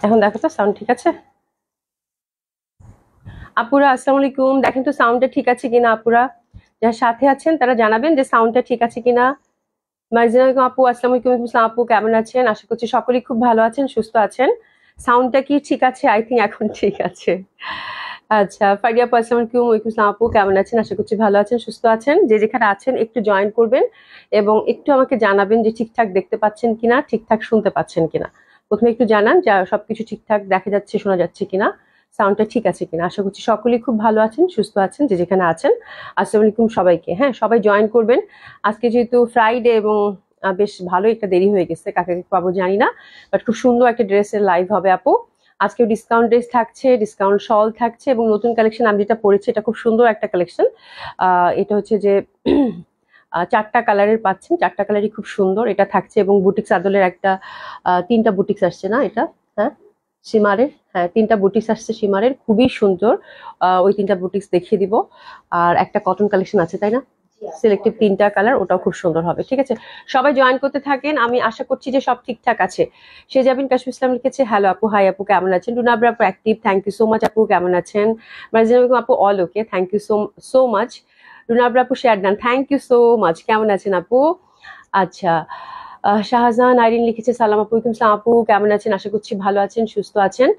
এখন দেখো তো সাউন্ড ঠিক আছে? আপুরা আসসালামু আলাইকুম, দেখেন তো সাউন্ডটা ঠিক আছে কিনা। আপুরা যারা সাথে আছেন তারা জানাবেন যে সাউন্ডটা ঠিক আছে কিনা। মার্জিনা বেগম আপু আসসালামু আলাইকুম। ইসলাম আপু কেমন আছেন? আশা করছি সকলেই খুব ভালো আছেন, সুস্থ আছেন। সাউন্ডটা কি ঠিক আছে? আই থিঙ্ক এখন ঠিক আছে। আচ্ছা, ফারিয়া আপু আসসালামু আলাইকুম। ওয়ালাইকুম আসসালাম আপু কেমন আছেন? আশা করছি ভালো আছেন, সুস্থ আছেন। যে যেখানে আছেন একটু জয়েন করবেন এবং একটু আমাকে জানাবেন যে ঠিকঠাক দেখতে পাচ্ছেন কিনা, ঠিকঠাক শুনতে পাচ্ছেন কিনা। প্রথমে একটু জানান যে সবকিছু ঠিকঠাক দেখা যাচ্ছে, শোনা যাচ্ছে কিনা, সাউন্ডটা ঠিক আছে কিনা। আশা করছি সকলেই খুব ভালো আছেন, সুস্থ আছেন যে যেখানে আছেন। আসসালামু আলাইকুম সবাইকে। হ্যাঁ, সবাই জয়েন করবেন। আজকে যেহেতু ফ্রাইডে এবং বেশ ভালো একটা দেরি হয়ে গেছে, কাকে পাবো জানি না, বাট খুব সুন্দর একটা ড্রেসের লাইভ হবে আপু। আজকে ডিসকাউন্ট ড্রেস থাকছে, ডিসকাউন্ট শল থাকছে এবং নতুন কালেকশন আমি যেটা পরেছি এটা খুব সুন্দর একটা কালেকশন। এটা হচ্ছে যে চারটা কালারের পাচ্ছেন, চারটা কালারই খুব সুন্দর এটা থাকছে এবং বুটিক্স আদলের একটা তিনটা বুটিক্স আসছে না এটা, হ্যাঁ সীমারের, হ্যাঁ তিনটা বুটিক্স আসছে সীমারের, খুবই সুন্দর। ওই তিনটা বুটিক্স দেখিয়ে দিব। আর একটা কটন কালেকশন আছে তাই না, সিলেক্টিভ তিনটা কালার, ওটাও খুব সুন্দর হবে। ঠিক আছে, সবাই জয়েন করতে থাকেন। আমি আশা করছি যে সব ঠিকঠাক আছে। শেজাবিন কাশফ ইসলাম লিখেছে হ্যালো আপু, হাই আপু কেমন আছেন। রুনাবরা আপু active, thank you so much আপু কেমন আছেন। মার্জিনা বেগম আপু all okay, thank you so much. রুনাবরা আপু share done, thank you so much. কেমন আছেন আপু? আচ্ছা, শাহজাহান আইরিন লিখেছে সালাম আপু, সালাম আপু কেমন আছেন? আশা করছি ভালো আছেন, সুস্থ আছেন।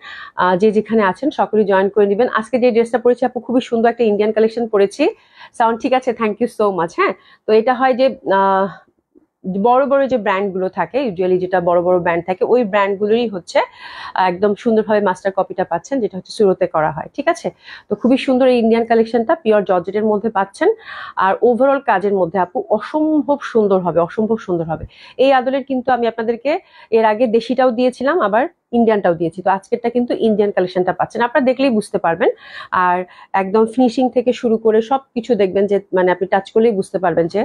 যে যেখানে আছেন সকলেই জয়েন করে দিবেন। আজকে যে ড্রেসটা পরেছি আপু খুবই সুন্দর একটা ইন্ডিয়ান কালেকশন পরেছি। সাউন্ড ঠিক আছে? Thank you so much. হ্যাঁ, তো এটা হয় যে বড় বড় যে ব্র্যান্ড গুলো থাকে, ইউজুয়ালি যেটা বড় বড় ব্র্যান্ড থাকে ওই ব্র্যান্ড গুলোরই হচ্ছে একদম সুন্দরভাবে মাস্টার কপিটা পাচ্ছেন, যেটা হচ্ছে সুরতে করা হয়। ঠিক আছে, তো খুবই সুন্দর এই ইন্ডিয়ান কালেকশনটা, পিওর জর্জেটের মধ্যে পাচ্ছেন। আর ওভারঅল কাজের মধ্যে আপু অসম্ভব সুন্দর হবে, অসম্ভব সুন্দর হবে। এই আদলের কিন্তু আমি আপনাদেরকে এর আগে দেশিটাও দিয়েছিলাম, আবার ইন্ডিয়ানটাও দিয়েছি। তো আজকেরটা কিন্তু ইন্ডিয়ান কালেকশনটা পাচ্ছেন, আপনারা দেখলেই বুঝতে পারবেন। আর একদম ফিনিশিং থেকে শুরু করে সবকিছু দেখবেন যে মানে আপনি টাচ করলেই বুঝতে পারবেন যে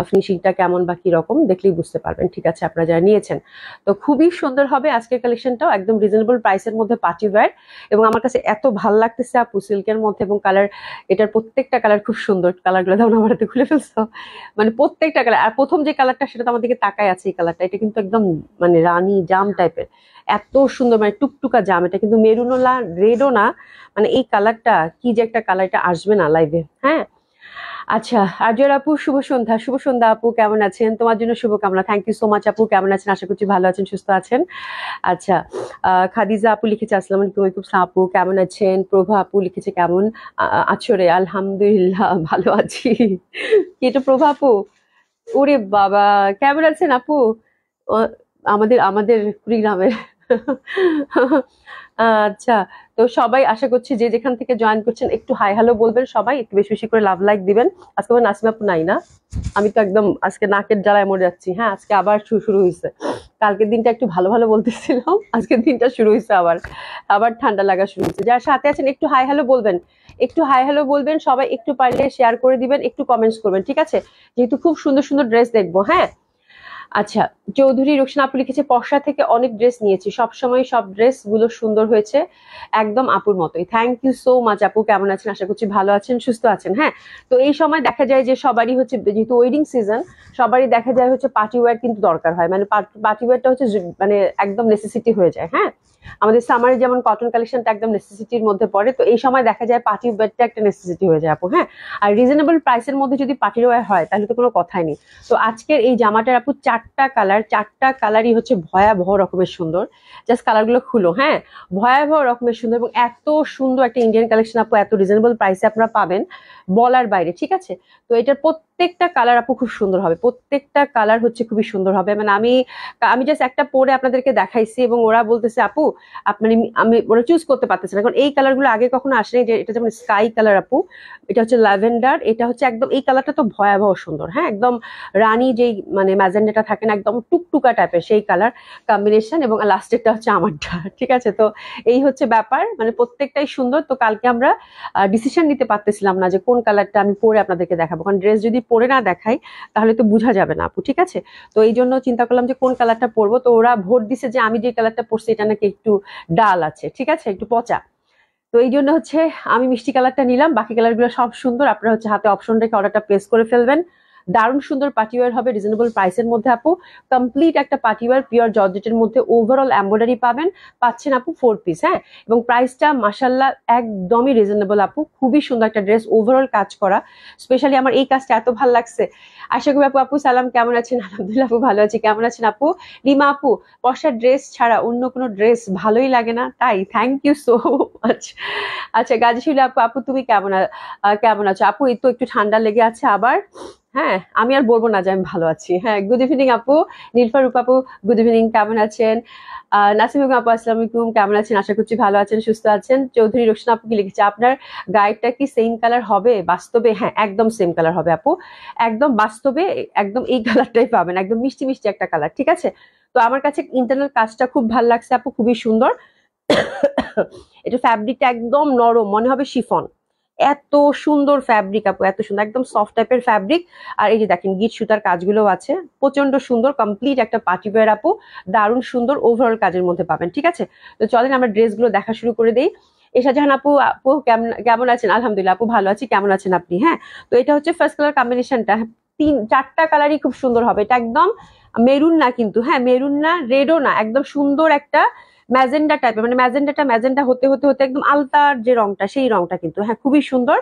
ফিনিশিংটা কেমন বা কি রকম, দেখলেই বুঝতে পারবেন। ঠিক আছে, আপনারা যারা নিয়েছেন, তো খুবই সুন্দর হবে আজকের কালেকশনটাও, একদম রিজনেবল প্রাইসের মধ্যে পার্টি ওয়্যার। এবং আমার কাছে এত ভাল লাগতেছে আপু সিল্কের মধ্যে, এবং কালার, এটার প্রত্যেকটা কালার খুব সুন্দর। কালারগুলো দাও আমার হাতে খুলে ফেলছো, মানে প্রত্যেকটা কালার। আর প্রথম যে কালারটা সেটা তো আমার দিকে তাকায় আছে, এই কালারটা, এটা কিন্তু একদম মানে রানী জাম টাইপের, এত সুন্দর, মানে টুকটুকা জাম। এটা কিন্তু মেরুনও না, রেডও না, মানে এই কালারটা কি যে একটা কালার, এটা আসবে না লাইভে। হ্যাঁ, আচ্ছা, আরজুয়ার আপু শুভ সন্ধ্যা। শুভ সন্ধ্যা আপু কেমন আছেন? তোমার জন্য শুভকামনা। থ্যাংক ইউ সো মাচ আপু, কেমন আছেন? আশা করছি ভালো আছেন, সুস্থ আছেন। আচ্ছা, খাদিজা আপু লিখেছে আসসালামু আলাইকুম। ওয়ালাইকুম আসসালাম আপু কেমন আছেন। প্রভা আপু লিখেছে কেমন আছো রে? আলহামদুলিল্লাহ ভালো আছি। কি এটা প্রভা আপু? ওরে বাবা, কেমন আছেন আপু? আহ, আমাদের আমাদের কুড়িগ্রামের। আচ্ছা, তো সবাই আশা করছি যে যেখান থেকে জয়েন করছেন একটু হাই হ্যালো বলবেন, সবাই একটু বেশি বেশি করে লাভ লাইক দিবেন। আজকে আমার নাসিমা আপু নাই না, আমি তো একদম আজকে নাকের জ্বালায় মরে যাচ্ছি। হ্যাঁ, আজকে আবার শুরু হয়েছে। কালকের দিনটা একটু ভালো ভালো বলতেছিলাম, আজকের দিনটা শুরু হয়েছে আবার, আবার ঠান্ডা লাগা শুরু হয়েছে। যারা সাথে আছেন একটু হাই হ্যালো বলবেন, একটু হাই হ্যালো বলবেন সবাই, একটু পারলে শেয়ার করে দিবেন, একটু কমেন্টস করবেন। ঠিক আছে, যেহেতু খুব সুন্দর সুন্দর ড্রেস দেখবো। হ্যাঁ, আচ্ছা, চৌধুরী রুকসানা আপু লিখেছে পশা থেকে অনেক ড্রেস নিয়েছি, সবসময় সব ড্রেস গুলো সুন্দর হয়েছে, একদম আপুর মতোই। থ্যাংক ইউ সো মাচ আপু, কেমন আছেন? আশা করছি ভালো আছেন, সুস্থ আছেন। হ্যাঁ, তো এই সময় দেখা যায় যে সবারই হচ্ছে, যেহেতু ওয়েডিং সিজন, সবারই দেখা যায় হচ্ছে পার্টি ওয়্যার কিন্তু দরকার হয়, মানে পার্টি ওয়্যারটা হচ্ছে মানে একদম নেসেসিটি হয়ে যায়। হ্যাঁ, আমাদের সামারে যেমন কটন কালেকশনটা একদম নেসেসিটির মধ্যে পড়ে, তো এই সময় দেখা যায় পার্টি ওয়্যারটা একটা নেসেসিটি হয়ে যায় আপু। হ্যাঁ, আর রিজনেবল প্রাইসের মধ্যে যদি পার্টি ওয়্যার হয় তাহলে তো কোনো কথাই নেই। তো আজকের এই জামাটার আপু চারটা কালার, চারটা কালারই হচ্ছে ভয়াবহ রকমের সুন্দর। জাস্ট কালারগুলো খুলো। হ্যাঁ, ভয়াবহ রকমের সুন্দর এবং এত সুন্দর একটা ইন্ডিয়ান কালেকশন আপু এত রিজনেবল প্রাইসে আপনারা পাবেন বলার বাইরে। ঠিক আছে, তো এটার প্রত্যেকটা কালার আপু খুব সুন্দর হবে, প্রত্যেকটা কালার হচ্ছে খুবই সুন্দর হবে। মানে আমি আমি জাস্ট একটা পরে আপনাদেরকে দেখাইছি এবং ওরা বলতেছে আপু আপনার, আমি ওরা চুজ করতে পারতেছে না, কারণ এই কালারগুলো আগে কখনো আসেনি। যে এটা যেমন স্কাই কালার আপু, এটা হচ্ছে ল্যাভেন্ডার, এটা হচ্ছে একদম, এই কালারটা তো ভয়াবহ সুন্দর। হ্যাঁ, একদম রানী যেই মানে ম্যাজেন্ডাটা থাকে না, একদম টুকটুকা টাইপের সেই কালার কম্বিনেশন, এবং লাস্টেরটা হচ্ছে আমারটা। ঠিক আছে, তো এই হচ্ছে ব্যাপার, মানে প্রত্যেকটাই সুন্দর। তো কালকে আমরা ডিসিশন নিতে পারতেছিলাম না যে কোন কালারটা আমি পরে আপনাদেরকে দেখাবো, কারণ ড্রেস যদি পরে না দেখাই তাহলে তো বোঝা যাবে না আপু। ঠিক আছে, তো এই জন্য চিন্তা করলাম যে কোন কালারটা পরবো। তো ওরা ভোট দিছে যে আমি যে কালারটা পরছি এটা নাকি একটু ডাল আছে, ঠিক আছে, একটু পচা। তো এই জন্য হচ্ছে আমি মিষ্টি কালারটা নিলাম, বাকি কালারগুলো সব সুন্দর। আপনারা হচ্ছে হাতে অপশন রেখে অর্ডারটা প্লেস করে ফেলবেন। দারুণ সুন্দর পার্টিওয়ার হবে রিজনেবল প্রাইসের মধ্যে আপু। কমপ্লিট একটা পার্টিওয়ার পিওর জর্জেটের মধ্যে ওভারঅল এমব্রয়ডারি পাবেন, পাচ্ছেন আপু 4 পিস। হ্যাঁ, এবং প্রাইসটা মাশাল্লাহ একদমই রিজনেবল আপু। খুবই সুন্দর একটা ড্রেস, ওভারঅল কাজ করা। স্পেশালি আমার এই কাজটা এত ভালো লাগছে। আশা করি আপু সালাম, কেমন আছেন? আলহামদুলিল্লাহ আপু ভালো আছি, কেমন আছেন আপু? রিমা আপু, বর্ষার ড্রেস ছাড়া অন্য কোনো ড্রেস ভালোই লাগে না, তাই থ্যাংক ইউ সো মাচ। আচ্ছা গাজীশুলি আপু, আপু তুমি কেমন আছো আপু? এই তো একটু ঠান্ডা লেগে আছে আবার। হ্যাঁ, আমি আর বলবো না যে আমি ভালো আছি। হ্যাঁ, গুড ইভিনিং আপু। নীলফার রূপা আপু গুড ইভিনিং, কেমন আছেন? নাসিম বেগম আপু আসসালামু আলাইকুম, কেমন আছেন? আশা করছি ভালো আছেন, সুস্থ আছেন। চৌধুরী রোশনা আপু কি লিখেছে, আপনার গাইডটা কি সেম কালার হবে বাস্তবে? হ্যাঁ, একদম সেম কালার হবে আপু, একদম বাস্তবে একদম এই কালারটাই পাবেন, একদম মিষ্টি মিষ্টি একটা কালার। ঠিক আছে, তো আমার কাছে ইন্টারনাল কাজটা খুব ভালো লাগছে আপু, খুবই সুন্দর। এটা ফ্যাব্রিকটা একদম নরম, মনে হবে শিফন। এত সুন্দর ফ্যাব্রিক আপু, এত সুন্দর, একদম সফট টাইপের ফ্যাব্রিক। আর এই যে দেখেন গিট সুতার কাজগুলো আছে, প্রচন্ড সুন্দর। কমপ্লিট একটা পার্টি ওয়্যার আপু, দারুণ সুন্দর ওভারঅল কাজের মধ্যে পাবেন। ঠিক আছে, তো চলেন আমরা ড্রেসগুলো দেখা শুরু করে দেই। এশাজাহান আপু, আপু কেমন আছেন? আলহামদুলিল্লাহ আপু ভালো আছি, কেমন আছেন আপনি? হ্যাঁ, তো এটা হচ্ছে ফার্স্ট কালার কম্বিনেশনটা, 4টা কালারই খুব সুন্দর হবে। এটা একদম মেরুন না কিন্তু, হ্যাঁ মেরুন না, রেডও না, একদম সুন্দর একটা ম্যাজেন্ডা টাইপের, মানে ম্যাজেন্ডা হতে হতে হতে একদম আলতার যে রংটা, সেই রংটা কিন্তু। হ্যাঁ, খুবই সুন্দর।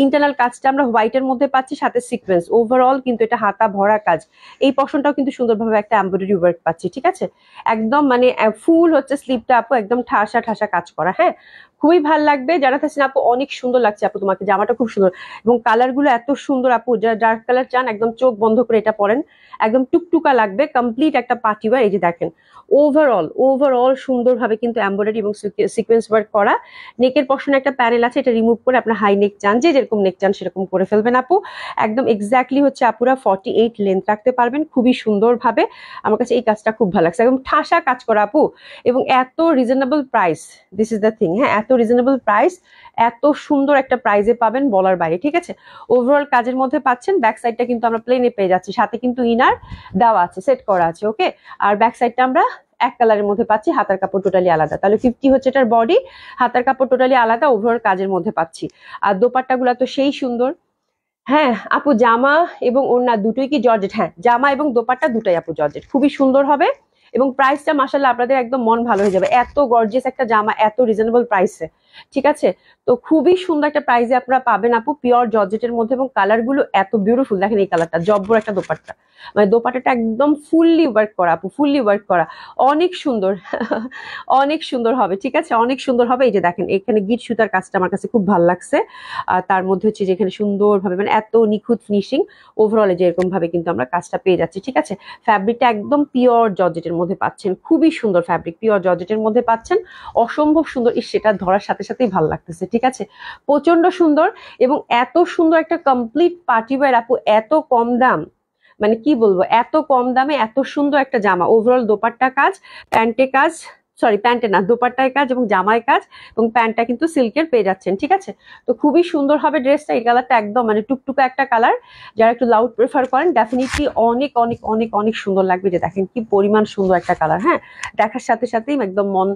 ইন্টারনাল কাজটা আমরা হোয়াইটের মধ্যে পাচ্ছি, সাথে সিকোয়েন্স। ওভারঅল কিন্তু এটা হাতা ভরা কাজ। এই পশনটাও কিন্তু সুন্দরভাবে একটা এমব্রয়ডারি ওয়ার্ক পাচ্ছি। ঠিক আছে, একদম মানে ফুল হচ্ছে স্লিপটা আপু, একদম ঠাসা ঠাসা কাজ করা। হ্যাঁ, খুবই ভাল লাগবে। জানাতে চাচ্ছেন আপু অনেক সুন্দর লাগছে আপু তোমাকে, জামাটা খুব সুন্দর এবং কালার গুলো এত সুন্দর আপু। যারা ডার্ক কালার চান একদম চোখ বন্ধ করে এটা পরেন, একদম টুকটুকা লাগবে। কমপ্লিট একটা পার্টি ওয়্যার। এই যে দেখেন ওভারঅল সুন্দরভাবে কিন্তু এমব্রয়ডারি এবং সিকোয়েন্স ওয়ার্ক করা। নেকের পশনে একটা প্যানেল আছে, এটা রিমুভ করে আপনার হাই নেক চান, যে যেরকম নেক চান সেরকম করে ফেলবেন আপু। একদম এক্স্যাক্টলি হচ্ছে আপুরা 48 লেন্থ রাখতে পারবেন খুবই সুন্দরভাবে। আমার কাছে এই কাজটা খুব ভালো লাগছে, একদম ঠাসা কাজ করা আপু, এবং এত reasonable price. This is the thing. হ্যাঁ, এত রিজনেবল প্রাইস, এত সুন্দর একটা প্রাইজে পাবেন বলার বাইরে। ঠিক আছে, ওভারঅল কাজের মধ্যে পাচ্ছেন। ব্যাক সাইডটা কিন্তু আমরা প্লেনে পেয়ে যাচ্ছি, সাথে কিন্তু ইনার দেওয়া আছে, সেট করা আছে। ওকে, আর ব্যাক সাইডটা আমরা এক কালারের মধ্যে পাচ্ছি, হাতার কাপড় টোটালি আলাদা। তাহলে 50 হচ্ছে এটার বডি, হাতার কাপড় টোটালি আলাদা, ওভারঅল কাজের মধ্যে পাচ্ছি। আর দোপাট্টা গুলা তো সেই সুন্দর। হ্যাঁ আপু, জামা এবং ওড়না দুটোই কি জর্জেট? হ্যাঁ, জামা এবং দোপাট্টা দুটাই আপু জর্জেট, খুবই সুন্দর হবে। এবং প্রাইসটা মাশাআল্লাহ আপনাদের একদম মন ভালো হয়ে যাবে, এত গর্জিয়াস একটা জামা এত রিজনেবল প্রাইসে। ঠিক আছে, তো খুবই সুন্দর একটা প্রাইসে আপনারা পাবেন আপু, পিওর জর্জেটের মধ্যে। এবং কালার গুলো এত বিউটিফুল, দেখেন এই কালারটা, জব্বর একটা দোপাট্টা, মানে দোপাট্টাটা একদম ফুললি ওয়ার্ক করা আপু, ফুললি ওয়ার্ক করা, অনেক সুন্দর। অনেক সুন্দর হবে। ঠিক আছে, অনেক সুন্দর হবে। এই যে দেখেন এখানে গিট সুতার কাজটা আমার কাছে খুব ভালো লাগছে। আর তার মধ্যে হচ্ছে যেখানে সুন্দরভাবে মানে এত নিখুঁত ফিনিশিং, ওভারঅলে যে এরকম ভাবে কিন্তু আমরা কাজটা পেয়ে যাচ্ছি। ঠিক আছে, ফ্যাব্রিকটা একদম পিওর জর্জেটের মধ্যে পাচ্ছেন, খুবই সুন্দর ফ্যাব্রিক, পিওর জর্জেটের মধ্যে পাচ্ছেন, অসম্ভব সুন্দর। সেটা ধরার সাথে সাথেই ভালো লাগতেছে। ঠিক আছে, প্রচন্ড সুন্দর এবং এত সুন্দর একটা কমপ্লিট পার্টি ওয়্যার আপু, এত কম দাম, মানে কি বলবো, এত কম দামে এত সুন্দর একটা জামা। ওভারঅল দোপাট্টা কাজ, প্যান্টে কাজ, সরি প্যান্টে না, দোপাট্টায় কাজ এবং জামায় কাজ, এবং প্যান্টটা কিন্তু সিল্কের পেয়ে যাচ্ছেন। ঠিক আছে, তো খুবই সুন্দর হবে ড্রেসটা। এই কালারটা একদম মানে টুকটুকা একটা কালার, যারা একটু লাউড প্রেফার করেন ডেফিনেটলি অনেক অনেক অনেক অনেক সুন্দর লাগবে। যে দেখেন কি পরিমাণ সুন্দর একটা কালার। হ্যাঁ, দেখার সাথে সাথেই একদম মন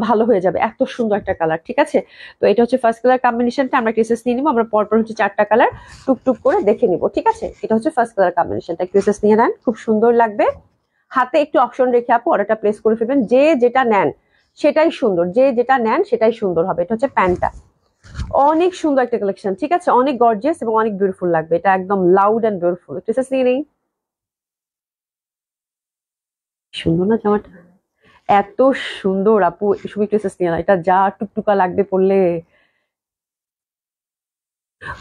ভালো হয়ে যাবে, এত সুন্দর একটা কালার। ঠিক আছে, তো এটা হচ্ছে ফার্স্ট কালার কম্বিনেশনটা। আমরা ক্রিসেস নিয়ে নিবো, আমরা পরপর হচ্ছে 4টা কালার টুকটুক করে দেখে নিবো। ঠিক আছে, এটা হচ্ছে ফার্স্ট কালার কম্বিনেশনটা, ক্রিসেস নিয়ে নেন, খুব সুন্দর লাগবে। হাতে একটু অপশন রেখে আপু অর্ডারটা প্লেস করে ফেলবেন, যে যেটা নেন সেটাই সুন্দর, যে যেটা নেন সেটাই সুন্দর হবে। এটা হচ্ছে প্যান্টটা, অনেক সুন্দর একটা কালেকশন। ঠিক আছে, অনেক গর্জিয়াস এবং অনেক বিউটিফুল লাগবে, এটা একদম লাউড এন্ড বিউটিফুল। ড্রেসেস নিয়ে নেই, সুন্দর না জামাটা? এত সুন্দর আপু, সুমি ড্রেসেস নিয়ে না, এটা যা টুকটুকা লাগবে পড়লে,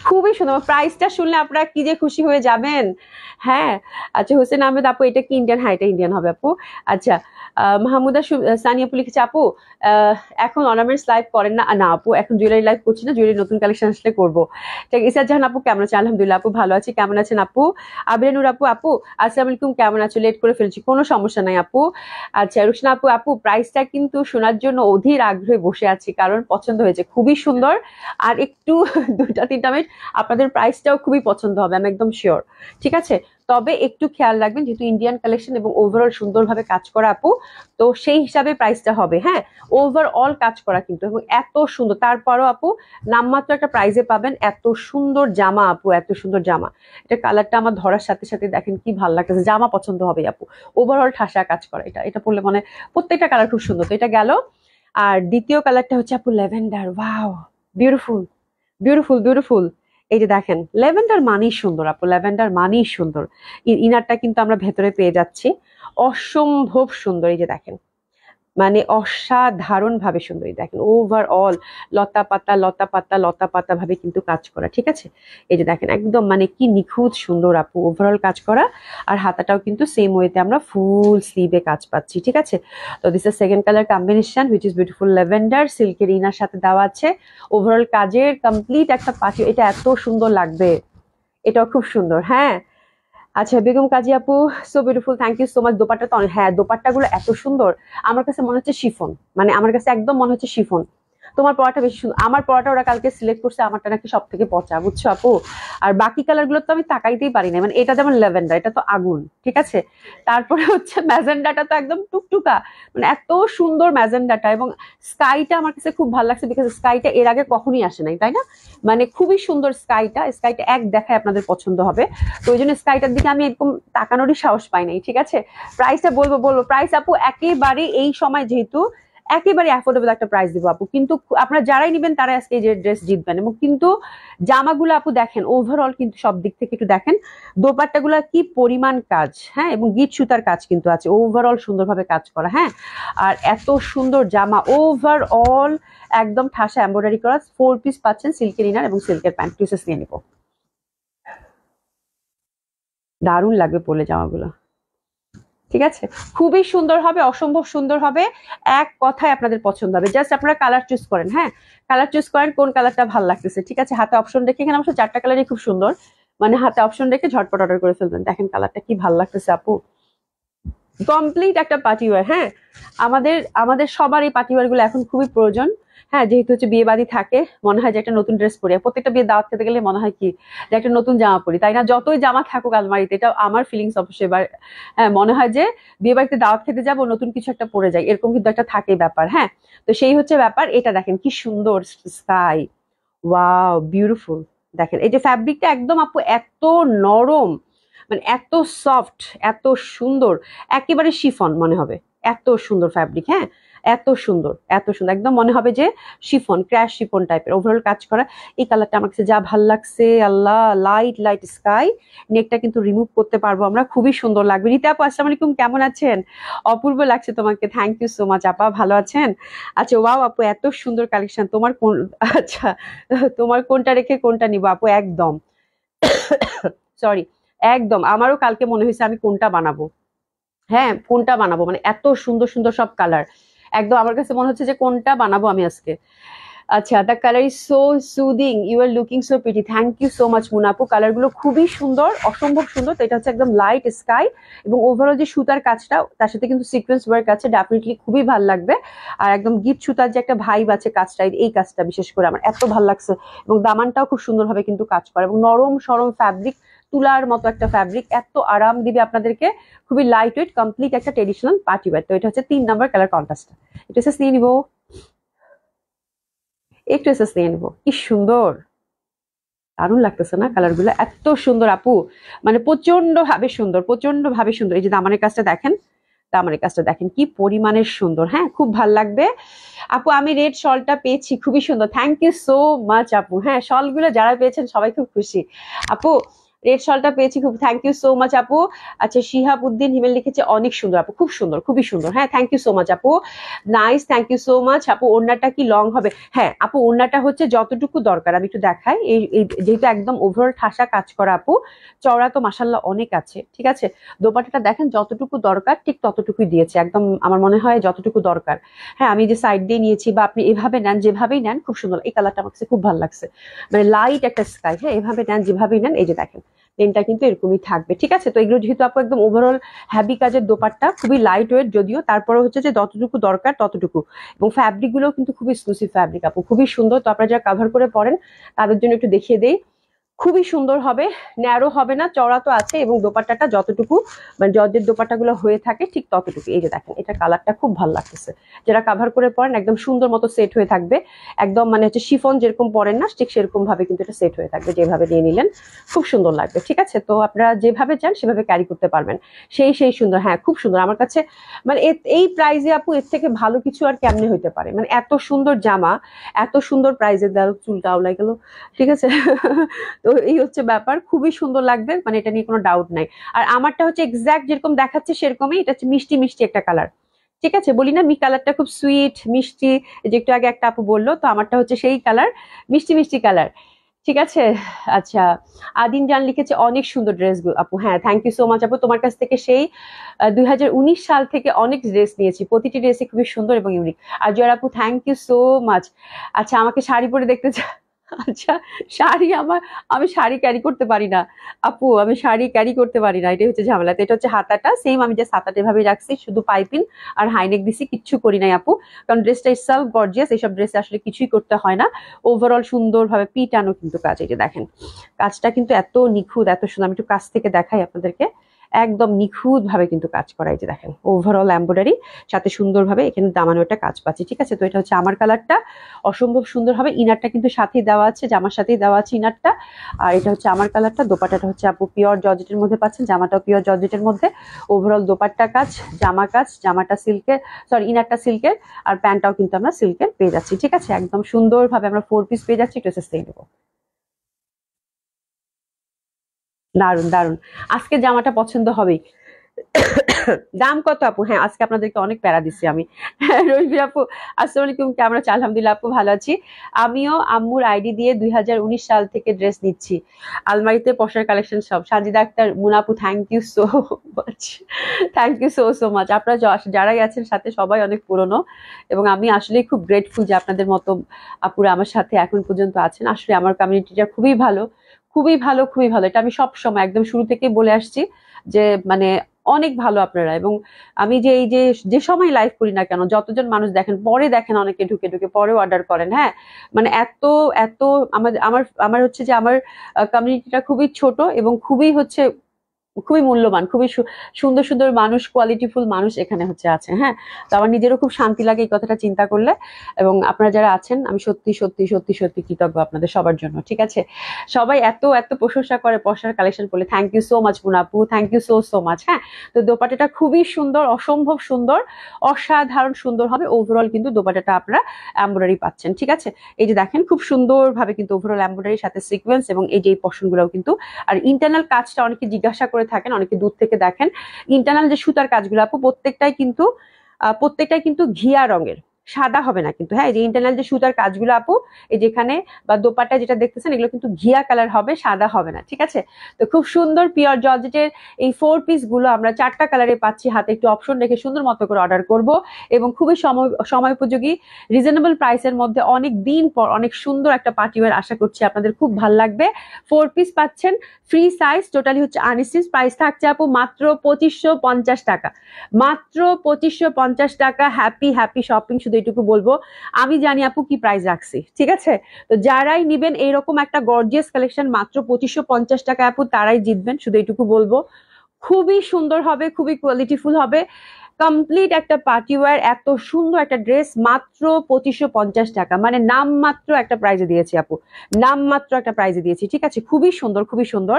খুবই সুন্দর। প্রাইসটা শুনলে আপনারা কি যে খুশি হয়ে যাবেন। হ্যাঁ, আচ্ছা হোসেন আহমেদ আপু, এটা কি ইন্ডিয়ান? হ্যাঁ, এটা ইন্ডিয়ান হবে আপু। আচ্ছা, মাহমুদা সানি আপু লিখেছে, আপু এখন অর্নামেন্টস লাইভ করেন না? না আপু, এখন জুয়েলারি লাইভ করছি না, জুয়েলারি নতুন কালেকশন আসলে করবো। ঠিক, ইসার জাহান আপু কেমন আছে? আলহামদুলিল্লাহ আপু ভালো আছি, কেমন আছেন আপু? আবিরানুর আপু, আপু আসসালামু আলাইকুম, কেমন আছো? লেট করে ফেলছি, কোনো সমস্যা নাই আপু। আচ্ছা রুশনা আপু, আপু প্রাইসটা কিন্তু শোনার জন্য অধীর আগ্রহে বসে আছি, কারণ পছন্দ হয়েছে, খুবই সুন্দর। আর একটু 2টা 3টা ইট আপনাদের প্রাইসটাও খুবই পছন্দ হবে, আমি একদম শিওর। ঠিক আছে, তবে একটু খেয়াল রাখবেন যেহেতু ইন্ডিয়ান কালেকশন এবং ওভারঅল সুন্দরভাবে কাজ করা আপু, তো সেই হিসাবে প্রাইসটা হবে। হ্যাঁ, ওভারঅল কাজ করা কিন্তু এবং এত সুন্দর, তারপরও আপু নামমাত্র একটা প্রাইজে পাবেন এত সুন্দর জামা আপু, এত সুন্দর জামা। এটা কালারটা আমার ধরার সাথে সাথে দেখেন কি ভালো লাগতেছে, জামা পছন্দ হবে আপু। ওভারঅল ঠাসা কাজ করা, এটা এটা পরলে মানে প্রত্যেকটা কালার খুব সুন্দর। তো এটা গেল। আর দ্বিতীয় কালারটা হচ্ছে আপু lavender. Wow, beautiful beautiful beautiful. এই যে দেখেন ল্যাভেন্ডার মানেই সুন্দর আপু, ল্যাভেন্ডার মানেই সুন্দর। ইনারটা কিন্তু আমরা ভেতরে পেয়ে যাচ্ছি, অসম্ভব সুন্দর। এই যে দেখেন মানে অসাধারণ ভাবে সুন্দরী, দেখেন ওভারঅল লতা পাতা লতা পাতা লতা পাতা ভাবে কিন্তু কাজ করা। ঠিক আছে, এই যে দেখেন একদম মানে কি নিখুঁত সুন্দর আপু, ওভারঅল কাজ করা। আর হাতাটাও কিন্তু সেম ওয়েতে আমরা ফুল স্লিভে কাজ পাচ্ছি। ঠিক আছে, তো this is second colour combination which is beautiful lavender, সিল্কের ইনার সাথে দেওয়া আছে। ওভারঅল কাজের কমপ্লিট একটা পার্টি, এটা এত সুন্দর লাগবে, এটাও খুব সুন্দর। হ্যাঁ, আচ্ছা বেগম কাজী আপু, so beautiful, thank you so much. Dupatta তো হ্যাঁ, দোপাট্টা গুলো এত সুন্দর, আমার কাছে মনে হচ্ছে শিফন, মানে আমার কাছে একদম মনে হচ্ছে শিফন। তোমার পড়াটা বেশি সুন্দর, আমার পড়াটা ওরা কালকে সিলেক্ট করছে, আমারটা নাকি সব থেকে পচা, বুঝছো আপু। আর বাকি কালার গুলো তো আমি তাকাইতেই পারি না, মানে এটা যেমন ল্যাভেন্ডার, এটা তো আগুন। ঠিক আছে, তারপরে হচ্ছে ম্যাজেন্ডাটা তো একদম টুকটুকা, মানে এত সুন্দর ম্যাজেন্ডাটা। এবং স্কাইটা আমার কাছে খুব ভালো লাগছে, বিকজ স্কাইটা এর আগে কখনই আসে নাই, তাই না? মানে খুবই সুন্দর স্কাইটা, স্কাইটা এক দেখায় আপনাদের পছন্দ হবে। তো ওই জন্য স্কাইটার দিকে আমি একদম তাকানোরই সাহস পাই নাই। ঠিক আছে, প্রাইসটা বলবো প্রাইস আপু একেবারে এই সময় যেহেতু একেবারে অ্যাফোর্ডেবল একটা প্রাইস দিব আপু, কিন্তু আপনারা যারাই নেবেন তারাই আজকে এই যে ড্রেস জিতবেন। এবং কিন্তু জামাগুলো আপু দেখেন ওভারঅল কিন্তু সব দিক থেকে একটু দেখেন, দোপাট্টাগুলো কি পরিমাণ কাজ, হ্যাঁ, এবং গিট সুতার কাজ কিন্তু আছে, ওভারঅল সুন্দরভাবে কাজ করা। হ্যাঁ, আর এত সুন্দর জামা, ওভারঅল একদম ঠাসা এমব্রয়ডারি করা, 4 পিস পাচ্ছেন, সিল্কের ইনার এবং সিল্কের প্যান্ট, পিসেস নিয়ে নিবো। দারুণ লাগবে পরলে জামাগুলো। ঠিক আছে, খুবই সুন্দর হবে, অসম্ভব সুন্দর হবে, এক কথায় আপনাদের পছন্দ হবে। জাস্ট আপনারা কালার চুজ করেন। হ্যাঁ, কালার চুজ করেন কোন কালারটা ভালো লাগতেছে। ঠিক আছে, হাতে অপশন রেখে, এখানে অবশ্য 4টা কালারই খুব সুন্দর, মানে হাতে অপশন রেখে ঝটপট অর্ডার করে ফেলবেন। দেখেন কালারটা কি ভালো লাগতেছে আপু, কমপ্লিট একটা পার্টি ওয়্যার। হ্যাঁ, আমাদের আমাদের সবার এই পার্টি ওয়্যার গুলো এখন খুবই প্রয়োজন। হ্যাঁ, যেহেতু হচ্ছে বিয়ে বাড়ি থাকে, মনে হয় যে একটা নতুন ড্রেস পরি, প্রত্যেকটা বিয়ে দাওয়াত খেতে গেলে মনে হয় কি যে একটা নতুন জামা পরি, তাই না? যতই জামা থাকুক আলমারিতে, এটা আমার ফিলিংস অবশ্যই। এবার হ্যাঁ, মনে হয় যে বিয়ে বাড়িতে দাওয়াত খেতে যাবো, নতুন কিছু একটা পরে যাই, এরকম কিন্তু একটা থাকেই ব্যাপার। হ্যাঁ, তো সেই হচ্ছে ব্যাপার। এটা দেখেন কি সুন্দর স্কাই, ওয়াও বিউটিফুল। দেখেন এই যে ফ্যাব্রিকটা একদম আপু এত নরম, মানে এত সফট, এত সুন্দর, একেবারে শিফন মনে হবে, এত সুন্দর ফ্যাব্রিক। হ্যাঁ, এত সুন্দর এত সুন্দর, একদম মনে হবে যে শিফন, ক্র্যাশ শিফন টাইপের ওভারঅল কাজ করা। এই কালারটা আমার কাছে যা ভাল লাগছে, আল্লাহ, লাইট লাইট স্কাই। নেকটা কিন্তু রিমুভ করতে পারবো আমরা, খুবই সুন্দর লাগবে। রীতা আপু আসসালামু আলাইকুম, কেমন আছেন? অপূর্ব লাগছে তোমাকে, থ্যাংক ইউ সো মাচ আপা, ভালো আছেন? আচ্ছা ওয়াও আপু, এত সুন্দর কালেকশন, তোমার কোন, আচ্ছা তোমার কোনটা রেখে কোনটা নিবো আপু, একদম সরি, একদম আমারও কালকে মনে হয়েছে আমি কোনটা বানাবো। হ্যাঁ, কোনটা বানাবো, মানে এত সুন্দর সুন্দর সব কালার, একদম আমার কাছে মনে হচ্ছে যে কোনটা বানাবো আমি আজকে। আচ্ছা, the colour is so soothing, you are looking so pretty, thank you so much মুনাপু। কালার গুলো খুবই সুন্দর, অসম্ভব সুন্দর। তো এটা হচ্ছে একদম লাইট স্কাই, এবং ওভারঅল যে সুতার কাজটা, তার সাথে কিন্তু সিকোয়েন্স ওয়ার্ক আছে, ডেফিনেটলি খুবই ভালো লাগবে। আর একদম গিট সুতার যে একটা ভাইব আছে কাজটা, এই কাজটা বিশেষ করে আমার এত ভালো লাগছে। এবং দামানটাও খুব সুন্দরভাবে কিন্তু কাজ করে, এবং নরম সরম ফ্যাব্রিক, তুলার মতো একটা ফ্যাব্রিক, এত আরাম দিবে আপনাদেরকে, খুবই লাইট ওয়েট, কমপ্লিট একটা ট্রেডিশনাল পার্টি ওয়্যার। তো এটা হচ্ছে 3 নাম্বার কালার কন্ট্রাস্ট। এটা হচ্ছে নিয়ে নিবো, একটু এসেস নিয়ে নিবো। কি সুন্দর, দারুণ লাগতেছে না কালার গুলো, এত সুন্দর আপু, মানে প্রচন্ড ভাবে সুন্দর, প্রচন্ড ভাবে সুন্দর। এই যে দামানের কাজটা দেখেন, দামানের কাজটা দেখেন কি পরিমাণের সুন্দর। হ্যাঁ, খুব ভাল লাগবে আপু। আমি রেড শলটা পেয়েছি, খুবই সুন্দর, থ্যাংক ইউ সো মাচ আপু। হ্যাঁ, শলগুলো যারা পেয়েছেন সবাই খুব খুশি আপু, রেড শলটা পেয়েছি, খুব থ্যাংক ইউ সো মাচ আপু। আচ্ছা, শিহাব উদ্দিন হিমেল লিখেছে অনেক সুন্দর আপু, খুব সুন্দর, খুবই সুন্দর। হ্যাঁ, থ্যাংক ইউ সো মাচ আপু, nice, thank you so much আপু। ওড়নাটা কি লং হবে? হ্যাঁ আপু, ওড়নাটা হচ্ছে যতটুকু দরকার, আমি একটু দেখাই। এই যেহেতু একদম ওভারঅল ঠাসা কাজ করা আপু, চওড়া তো মাসাল্লাহ অনেক আছে। ঠিক আছে, দোপাট্টাটা দেখেন যতটুকু দরকার ঠিক ততটুকুই দিয়েছে, একদম আমার মনে হয় যতটুকু দরকার। হ্যাঁ, আমি যে সাইড দিয়ে নিয়েছি, বা আপনি এভাবে নেন, যেভাবেই নেন খুব সুন্দর। এই কালারটা আমার কাছে খুব ভালো লাগছে, মানে লাইট একটা স্কাই। হ্যাঁ, এভাবে নেন, যেভাবেই নেন, এই যে দেখেন লেনটা কিন্তু এরকমই থাকবে, ঠিক আছে। তো এগুলো যেহেতু আপু একদম ওভারঅল হ্যাভি কাজের দোপাট্টা, খুবই লাইট ওয়েট যদিও, তারপরে হচ্ছে যে যতটুকু দরকার ততটুকু, এবং ফ্যাব্রিক গুলো কিন্তু খুবই এক্সক্লুসিভ ফ্যাব্রিক আপু, খুবই সুন্দর। তো আপনারা যারা কাভার করে পরেন তাদের জন্য একটু দেখিয়ে দেই, খুবই সুন্দর হবে, ন্যারো হবে না, চড়া তো আছে, এবং দোপাট্টাটা যতটুকু মানে জর্জের দোপাট্টাগুলো হয়ে থাকে ঠিক ততটুকু। এই যে দেখেন, এটা কালারটা খুব ভালো লাগতেছে, যারা কাভার করে পরেন একদম সুন্দর মতো সেট হয়ে থাকবে, একদম মানে হচ্ছে শিফন যেরকম পরেন না ঠিক সেরকম ভাবে কিন্তু এটা সেট হয়ে থাকবে, যেভাবে নিয়ে নিলেন খুব সুন্দর লাগবে, ঠিক আছে। তো আপনারা যেভাবে চান সেভাবে ক্যারি করতে পারবেন, সেই সুন্দর, হ্যাঁ খুব সুন্দর। আমার কাছে মানে এই প্রাইজে আপু এর থেকে ভালো কিছু আর কেমনে হইতে পারে, মানে এত সুন্দর জামা, এত সুন্দর প্রাইজে দেওয়া, চুলটা আউলাই গেল, ঠিক আছে। তো এই হচ্ছে ব্যাপার, খুবই সুন্দর লাগবে, মানে এটা নিয়ে কোনো ডাউট নাই। আর আমারটা হচ্ছে এক্সাক্ট যেরকম দেখাচ্ছে সেরকমই, এটা হচ্ছে মিষ্টি মিষ্টি একটা কালার, ঠিক আছে। বলি না কালারটা খুব সুইট মিষ্টি, যে একটু আগে একটা আপু বললো, তো আমারটা হচ্ছে সেই কালার, মিষ্টি মিষ্টি কালার, ঠিক আছে। আচ্ছা, আদিন জান লিখেছে অনেক সুন্দর ড্রেস আপু, হ্যাঁ থ্যাংক ইউ সো মাচ আপু, তোমার কাছ থেকে সেই 2019 সাল থেকে অনেক ড্রেস নিয়েছি, প্রতিটি ড্রেসই খুবই সুন্দর এবং ইউনিক। আর জয় আপু থ্যাংক ইউ সো মাচ। আচ্ছা, আমাকে শাড়ি পরে দেখতে আচ্ছা, শাড়ি আমি শাড়ি ক্যারি করতে পারি না আপু, আমি শাড়ি ক্যারি করতে পারি না, এটাই হচ্ছে ঝামেলা। তো এটা হচ্ছে হাতাটা সেম, আমি যে হাতাটা এভাবে রাখছি, শুধু পাইপিং আর হাইনেক দিছি, কিচ্ছু করি নাই আপু, কারণ ড্রেসটা ইটসেলফ গর্জিয়াস, এইসব ড্রেসে আসলে কিছুই করতে হয় না, ওভারঅল সুন্দরভাবে পিটানো কিন্তু কাজ। এই যে দেখেন কাজটা কিন্তু এত নিখুঁত, এত সুন্দর, আমি একটু কাছ থেকে দেখাই আপনাদেরকে, একদম নিখুঁত ভাবে কিন্তু কাজ করা। এই যে দেখেন ওভারঅল এমব্রয়ডারি, সাথে সুন্দরভাবে এখানে দামানো একটা কাজ পাচ্ছি, ঠিক আছে। তো এটা হচ্ছে আমার কালারটা, অসম্ভব সুন্দর হবে। ইনারটা কিন্তু সাথেই দেওয়া আছে, জামার সাথেই দেওয়া আছে ইনারটা। আর এটা হচ্ছে আমার কালারটা, দোপাট্টাটা হচ্ছে আপু পিওর জর্জেটের মধ্যে পাচ্ছেন, জামাটাও পিওর জর্জেটের মধ্যে, ওভারঅল দোপাট্টা কাজ, জামা কাজ, জামাটা সিল্কের, সরি ইনারটা সিল্কের, আর প্যান্টটাও কিন্তু আমরা সিল্কের পেয়ে যাচ্ছি, ঠিক আছে। একদম সুন্দরভাবে আমরা 4 পিস পেয়ে যাচ্ছি, একটু চেষ্টা নেবো। দারুন দারুন, আজকে জামাটা পছন্দ হবেই। দাম কত আপু? হ্যাঁ আজকে আপনাদেরকে অনেক প্যারা দিচ্ছি আমি। রবির আপু আসসালামু আলাইকুম, কেমন আছেন? আলহামদুলিল্লাহ আপু ভালো আছি। আমিও আম্মুর আইডি দিয়ে 2019 সাল থেকে ড্রেস নিচ্ছি, আলমারিতে পশার কালেকশন সব। সাজিদা আক্তার, মুনা আপু thank you so much, thank you so much. আপনারা যারাই আছেন সাথে সবাই অনেক পুরনো, এবং আমি আসলেই খুব গ্রেটফুল যে আপনাদের মতো আপুরা আমার সাথে এখন পর্যন্ত আছেন। আসলে আমার কমিউনিটিটা খুবই ভালো, খুবই ভালো, খুবই ভালো, এটা আমি সব সময় একদম শুরু থেকে বলে আসছি যে মানে অনেক ভালো আপনারা। এবং আমি যে এই যে যে সময় লাইভ করি না কেন, যতজন মানুষ দেখেন, পরে দেখেন অনেকে ঢুকে ঢুকে পরে অর্ডার করেন, হ্যাঁ মানে এত এত আমার আমার আমার হচ্ছে যে আমার কমিউনিটিটা খুবই ছোট এবং খুবই হচ্ছে খুবই মূল্যবান, খুবই সুন্দর সুন্দর মানুষ, কোয়ালিটিফুল মানুষ এখানে হচ্ছে আছে, হ্যাঁ। তো আমার নিজেরও খুব শান্তি লাগে এই কথাটা চিন্তা করলে, এবং আপনারা যারা আছেন আমি সত্যি সত্যি সত্যি সত্যি কৃতজ্ঞ আপনাদের সবার জন্য, ঠিক আছে। সবাই এত এত প্রশংসা করে পশার কালেকশন করলে, থ্যাংক ইউ সো মাচ মুনাপু, থ্যাংক ইউ সো মাচ, হ্যাঁ। তো দোপাট্টাটা খুবই সুন্দর, অসম্ভব সুন্দর, অসাধারণ সুন্দর হবে। ওভারঅল কিন্তু দোপাট্টাটা আপনারা এমব্রয়ডারি পাচ্ছেন, ঠিক আছে। এই যে দেখেন খুব সুন্দরভাবে কিন্তু ওভারঅল এমব্রয়ডারির সাথে সিকোয়েন্স, এবং এই যে এই পশনগুলোও কিন্তু। আর ইন্টারনাল কাজটা অনেকে জিজ্ঞাসা করে থাকেন, অনেকে দূর থেকে দেখেন, ইন্টারনাল যে সুতার কাজগুলো আপু প্রত্যেকটাই কিন্তু ঘিয়া রঙের, সাদা হবে না কিন্তু, হ্যাঁ। এই যে ইন্টারনাল যে সুতার কাজগুলো আপু, এই যেখানে বা দোপাট্টা যেটা দেখতেছেন, এগুলো কিন্তু ঘিয়া কালার হবে, সাদা হবে না, ঠিক আছে। তো খুব সুন্দর পিওর জর্জেটের এই 4 পিস গুলো আমরা 4টা কালারে পাচ্ছি, হাতে একটু অপশন রেখে সুন্দর মতো করে অর্ডার করব, এবং খুবই সময় উপযোগী, রিজনেবল প্রাইসের মধ্যে অনেক দিন পর অনেক সুন্দর একটা পার্টি ওয়্যার, আশা করছি আপনাদের খুব ভালো লাগবে। 4 পিস পাচ্ছেন, ফ্রি সাইজ, টোটালি হচ্ছে আনস্টিচ, প্রাইস থাকছে আপু মাত্র 2550 টাকা, মাত্র 2550 টাকা। হ্যাপি হ্যাপি শপিং, শুধু এটুকু বলবো, আমি জানি আপু কি প্রাইস রাখছি, ঠিক আছে। তো যারাই নিবেন এইরকম একটা গর্জিয়াস কালেকশন মাত্র 2550 টাকা আপু, তারাই জিতবেন, শুধু এটুকু বলবো। খুবই সুন্দর হবে, খুবই কোয়ালিটিফুল হবে, কমপ্লিট একটা পার্টি ওয়্যার, এত সুন্দর একটা ড্রেস মাত্র 2550 টাকা, মানে নাম মাত্র একটা প্রাইজে দিয়েছি আপু, নাম মাত্র একটা প্রাইজে দিয়েছি, ঠিক আছে। খুবই সুন্দর, খুবই সুন্দর,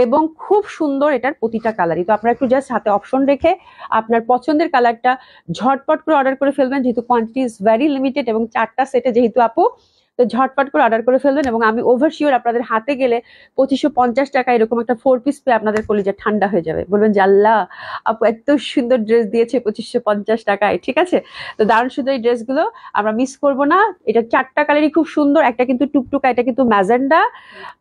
এবং খুব সুন্দর এটার প্রতিটা কালারই। তো আপনারা একটু জাস্ট হাতে অপশন রেখে আপনার পছন্দের কালারটা ঝটপট করে অর্ডার করে ফেলবেন, যেহেতু কোয়ান্টিটি ইজ ভেরি লিমিটেড, এবং 4টা সেটে যেহেতু আপু, তো ঝটপট করে অর্ডার করে ফেলবেন। এবং আমি ওভার শিওর আপনাদের হাতে গেলে 2550 টাকা এরকম একটা 4 পিস পেয়ে আপনাদের কলিজা ঠান্ডা হয়ে যাবে, বলবেন যে আল্লাহ আপু এত সুন্দর ড্রেস দিয়েছে 2550 টাকায়, ঠিক আছে। তো দারুণ সুন্দর এই ড্রেসগুলো আমরা মিস করব না। এটা 4টা কালারই খুব সুন্দর, একটা কিন্তু টুকটুকা, এটা কিন্তু ম্যাজেন্ডা,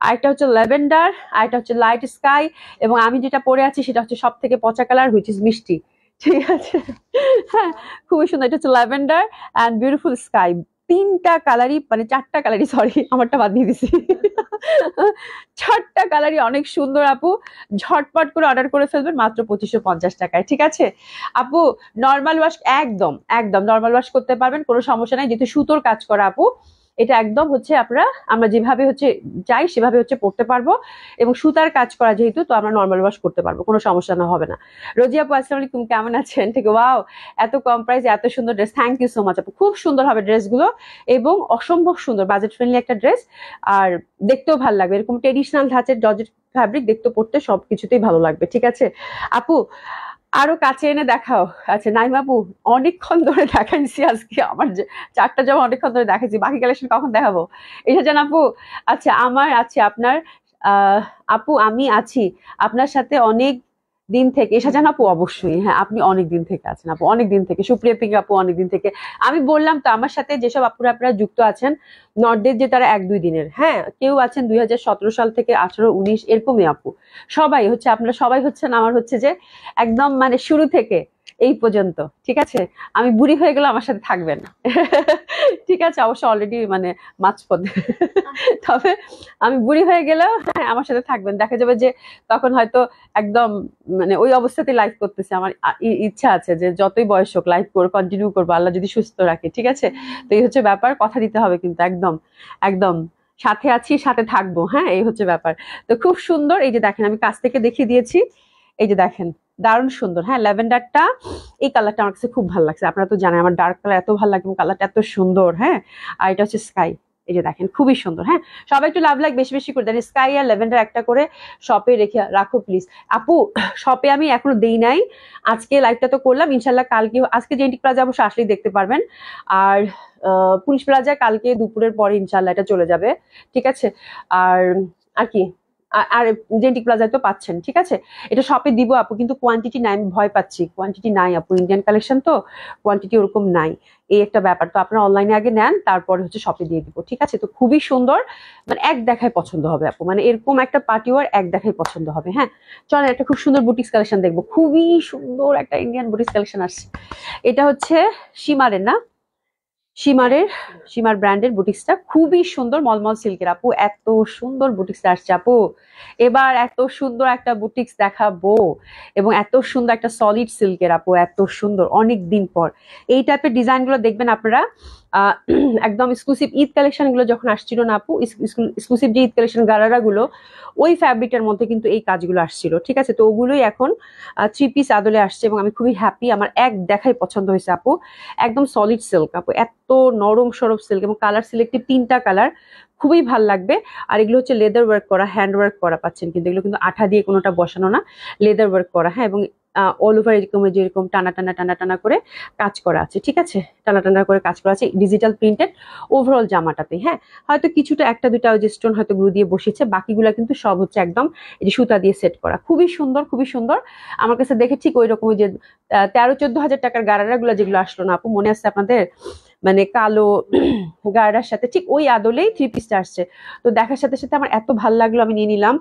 আরেকটা হচ্ছে ল্যাভেন্ডার, আরেকটা হচ্ছে লাইট স্কাই, এবং আমি যেটা পরে আছি সেটা হচ্ছে সব থেকে পচা কালার, হুইচ ইজ মিষ্টি, ঠিক আছে। হ্যাঁ খুবই সুন্দর, এটা হচ্ছে ল্যাভেন্ডার অ্যান্ড বিউটিফুল স্কাই, তিনটা কালারই মানে চারটা কালারই, সরি আমারটা বাদ দিয়ে দিছি, চারটা কালারই অনেক সুন্দর আপু। ঝটপট করে অর্ডার করে ফেলবেন মাত্র 2550 টাকায়, ঠিক আছে আপু। নর্মাল ওয়াশ একদম একদম নর্মাল ওয়াশ করতে পারবেন, কোনো সমস্যা নাই, যেহেতু সুতোর কাজ করা আপু। এটা একদম হচ্ছে আমরা যেভাবে হচ্ছে চাই সেভাবে হচ্ছে পড়তে পারবো, এবং সুতার কাজ করা যেহেতু, তো আমরা নর্মাল ওয়াশ করতে পারবো, কোনো সমস্যা না হবে না। রোজি আপু আসসালামু আলাইকুম, কেমন আছেন? ঠিক, ওয়াও, এত কম প্রাইসে এত সুন্দর dress, thank you so much আপু। খুব সুন্দর হবে ড্রেসগুলো, এবং অসম্ভব সুন্দর, বাজেট ফ্রেন্ডলি একটা ড্রেস, আর দেখতেও ভালো লাগবে। এরকম ট্রেডিশনাল ধাঁচের জর্জেট ফ্যাব্রিক দেখতে পড়তে সবকিছুতেই ভালো লাগবে, ঠিক আছে আপু। আরো কাছে এনে দেখাও। আচ্ছা নাইমা আপু, অনেকক্ষণ ধরে দেখাইছি আজকে, আমার চারটা জামা অনেকক্ষণ ধরে দেখাইছি, বাকি কালেকশন কখন দেখাবো? এটা জান আপু। আচ্ছা আমার আছে আপনার আপু, আমি আছি আপনার সাথে অনেক দিন থেকে। এসা জান আপু, অবশ্যই, হ্যাঁ আপনি অনেক দিন থেকে আছেন আপু, অনেক দিন থেকে। সুপ্রিয়া পিঙ্ক আপু অনেক দিন থেকে। আমি বললাম তো, আমার সাথে যেসব আপুরা আপনারা যুক্ত আছেন নর্থদের, যে তারা 1-2 দিনের, হ্যাঁ কেউ আছেন 2017 সাল থেকে 18-19 এরকমই আপু। সবাই হচ্ছে, আপনারা সবাই হচ্ছেন আমার হচ্ছে যে একদম মানে শুরু থেকে এই পর্যন্ত, ঠিক আছে। আমি বুড়ি হয়ে গেলে আমার সাথে থাকবেন, ঠিক আছে, অবশ্য অলরেডি মানে মাঝপথে, তবে আমি বুড়ি হয়ে গেলেও হ্যাঁ আমার সাথে থাকবেন। দেখা যাবে যে তখন হয়তো একদম মানে ওই অবস্থাতে লাইভ করতেছে। আমার ইচ্ছা আছে যে যতই বয়স হোক লাইভ করে কন্টিনিউ করবো, আল্লাহ যদি সুস্থ রাখে, ঠিক আছে। তো এই হচ্ছে ব্যাপার, কথা দিতে হবে কিন্তু, একদম একদম সাথে আছি, সাথে থাকবো, হ্যাঁ এই হচ্ছে ব্যাপার। তো খুব সুন্দর, এই যে দেখেন আমি কাছ থেকে দেখিয়ে দিয়েছি, এই যে দেখেন দারুণ সুন্দর, হ্যাঁ ল্যাভেন্ডারটা, এই কালারটা আমার কাছে খুব ভালো লাগছে। আপনারা তো জানেন আমার ডার্ক কালার এত ভালো লাগে, কালারটা এত সুন্দর, হ্যাঁ। আর এটা হচ্ছে স্কাই, এই যে দেখেন খুবই সুন্দর, হ্যাঁ। সবাই একটু লাভ লাইক বেশি বেশি করে দেন, স্কাই আর ল্যাভেন্ডার একটা করে শপে রেখে রাখো প্লিজ আপু। শপে আমি এখনো দেই নাই, আজকে লাইভটা তো করলাম, ইনশাল্লাহ কালকে, আজকে জেন্টিক প্লাজা অবশ্য আসলেই দেখতে পারবেন, আর পুলিশ প্লাজায় কালকে দুপুরের পরে ইনশাল্লাহ এটা চলে যাবে, ঠিক আছে। আর আর কি, আর জেন্টিক প্লাজায় তো পাচ্ছেন, ঠিক আছে। এটা শপে দিব আপু, কিন্তু কোয়ান্টিটি নাই, আমি ভয় পাচ্ছি, কোয়ান্টিটি নাই আপু, ইন্ডিয়ান কালেকশন তো কোয়ান্টিটি ওরকম নাই, এই একটা ব্যাপার। তো আপনারা অনলাইনে আগে নেন, তারপরে হচ্ছে শপে দিয়ে দিব, ঠিক আছে। তো খুবই সুন্দর, মানে এক দেখায় পছন্দ হবে আপু, মানে এরকম একটা পার্টি ওয়ার এক দেখায় পছন্দ হবে, হ্যাঁ। চলেন একটা খুব সুন্দর বুটিক্স কালেকশন দেখবো, খুবই সুন্দর একটা ইন্ডিয়ান বুটিক্স কালেকশন আসছে। এটা হচ্ছে সীমারের না, সীমার ব্র্যান্ডের বুটিক্সটা খুবই সুন্দর, মলমল সিল্কের আপু, এত সুন্দর বুটিক্সটা আসছে আপু। এবার এত সুন্দর একটা বুটিক্স দেখাবো, এবং এত সুন্দর একটা সলিড সিল্কের আপু, এত সুন্দর, অনেক দিন পর এই টাইপের ডিজাইন গুলো দেখবেন আপনারা। একদম এক্সক্লুসিভ ঈদ কালেকশন গুলো যখন আসছিল না আপু, এক্সক্লুসিভ যে ঈদ কালেকশন গারারা গুলো, ওই ফ্যাব্রিকটার মধ্যে কিন্তু এই কাজগুলো আসছিল, ঠিক আছে। তো ওগুলোই এখন 3 পিস আদলে আসছে, এবং আমি খুবই হ্যাপি, আমার এক দেখাই পছন্দ হয়েছে আপু। একদম সলিড সিল্ক আপু, এত নরম সরব সিল্ক, এবং কালার সিলেক্টিভ 3টা কালার, খুবই ভাল লাগবে। আর এগুলো হচ্ছে লেদার ওয়ার্ক করা, হ্যান্ড ওয়ার্ক করা পাচ্ছেন, কিন্তু এগুলো কিন্তু আঠা দিয়ে কোনোটা বসানো না, লেদার ওয়ার্ক করা, হ্যাঁ। এবং অল ওভার এরকম যেরকম টানা টানা টানা টানা করে কাজ করা আছে, ঠিক আছে, টানা টানা করে কাজ করা আছে, ডিজিটাল প্রিন্টেড ওভারঅল জামাটাতে, হ্যাঁ। হয়তো কিছুটা একটা দুটা ওই যে স্টোন হয়তো গ্লু দিয়ে বসেছে, বাকিগুলা কিন্তু সব হচ্ছে একদম এই যে সুতা দিয়ে সেট করা, খুবই সুন্দর, খুবই সুন্দর। আমার কাছে দেখে ঠিক ওই রকম যে 13-14 হাজার টাকার গারারা গুলা যেগুলো আসলো না আপু, মনে আছে আপনাদের, মানে কালো গারার সাথে ঠিক ওই আদলেই 3 পিসটা আসছে। তো দেখার সাথে সাথে আমার এত ভালো লাগলো, আমি নিয়ে নিলাম।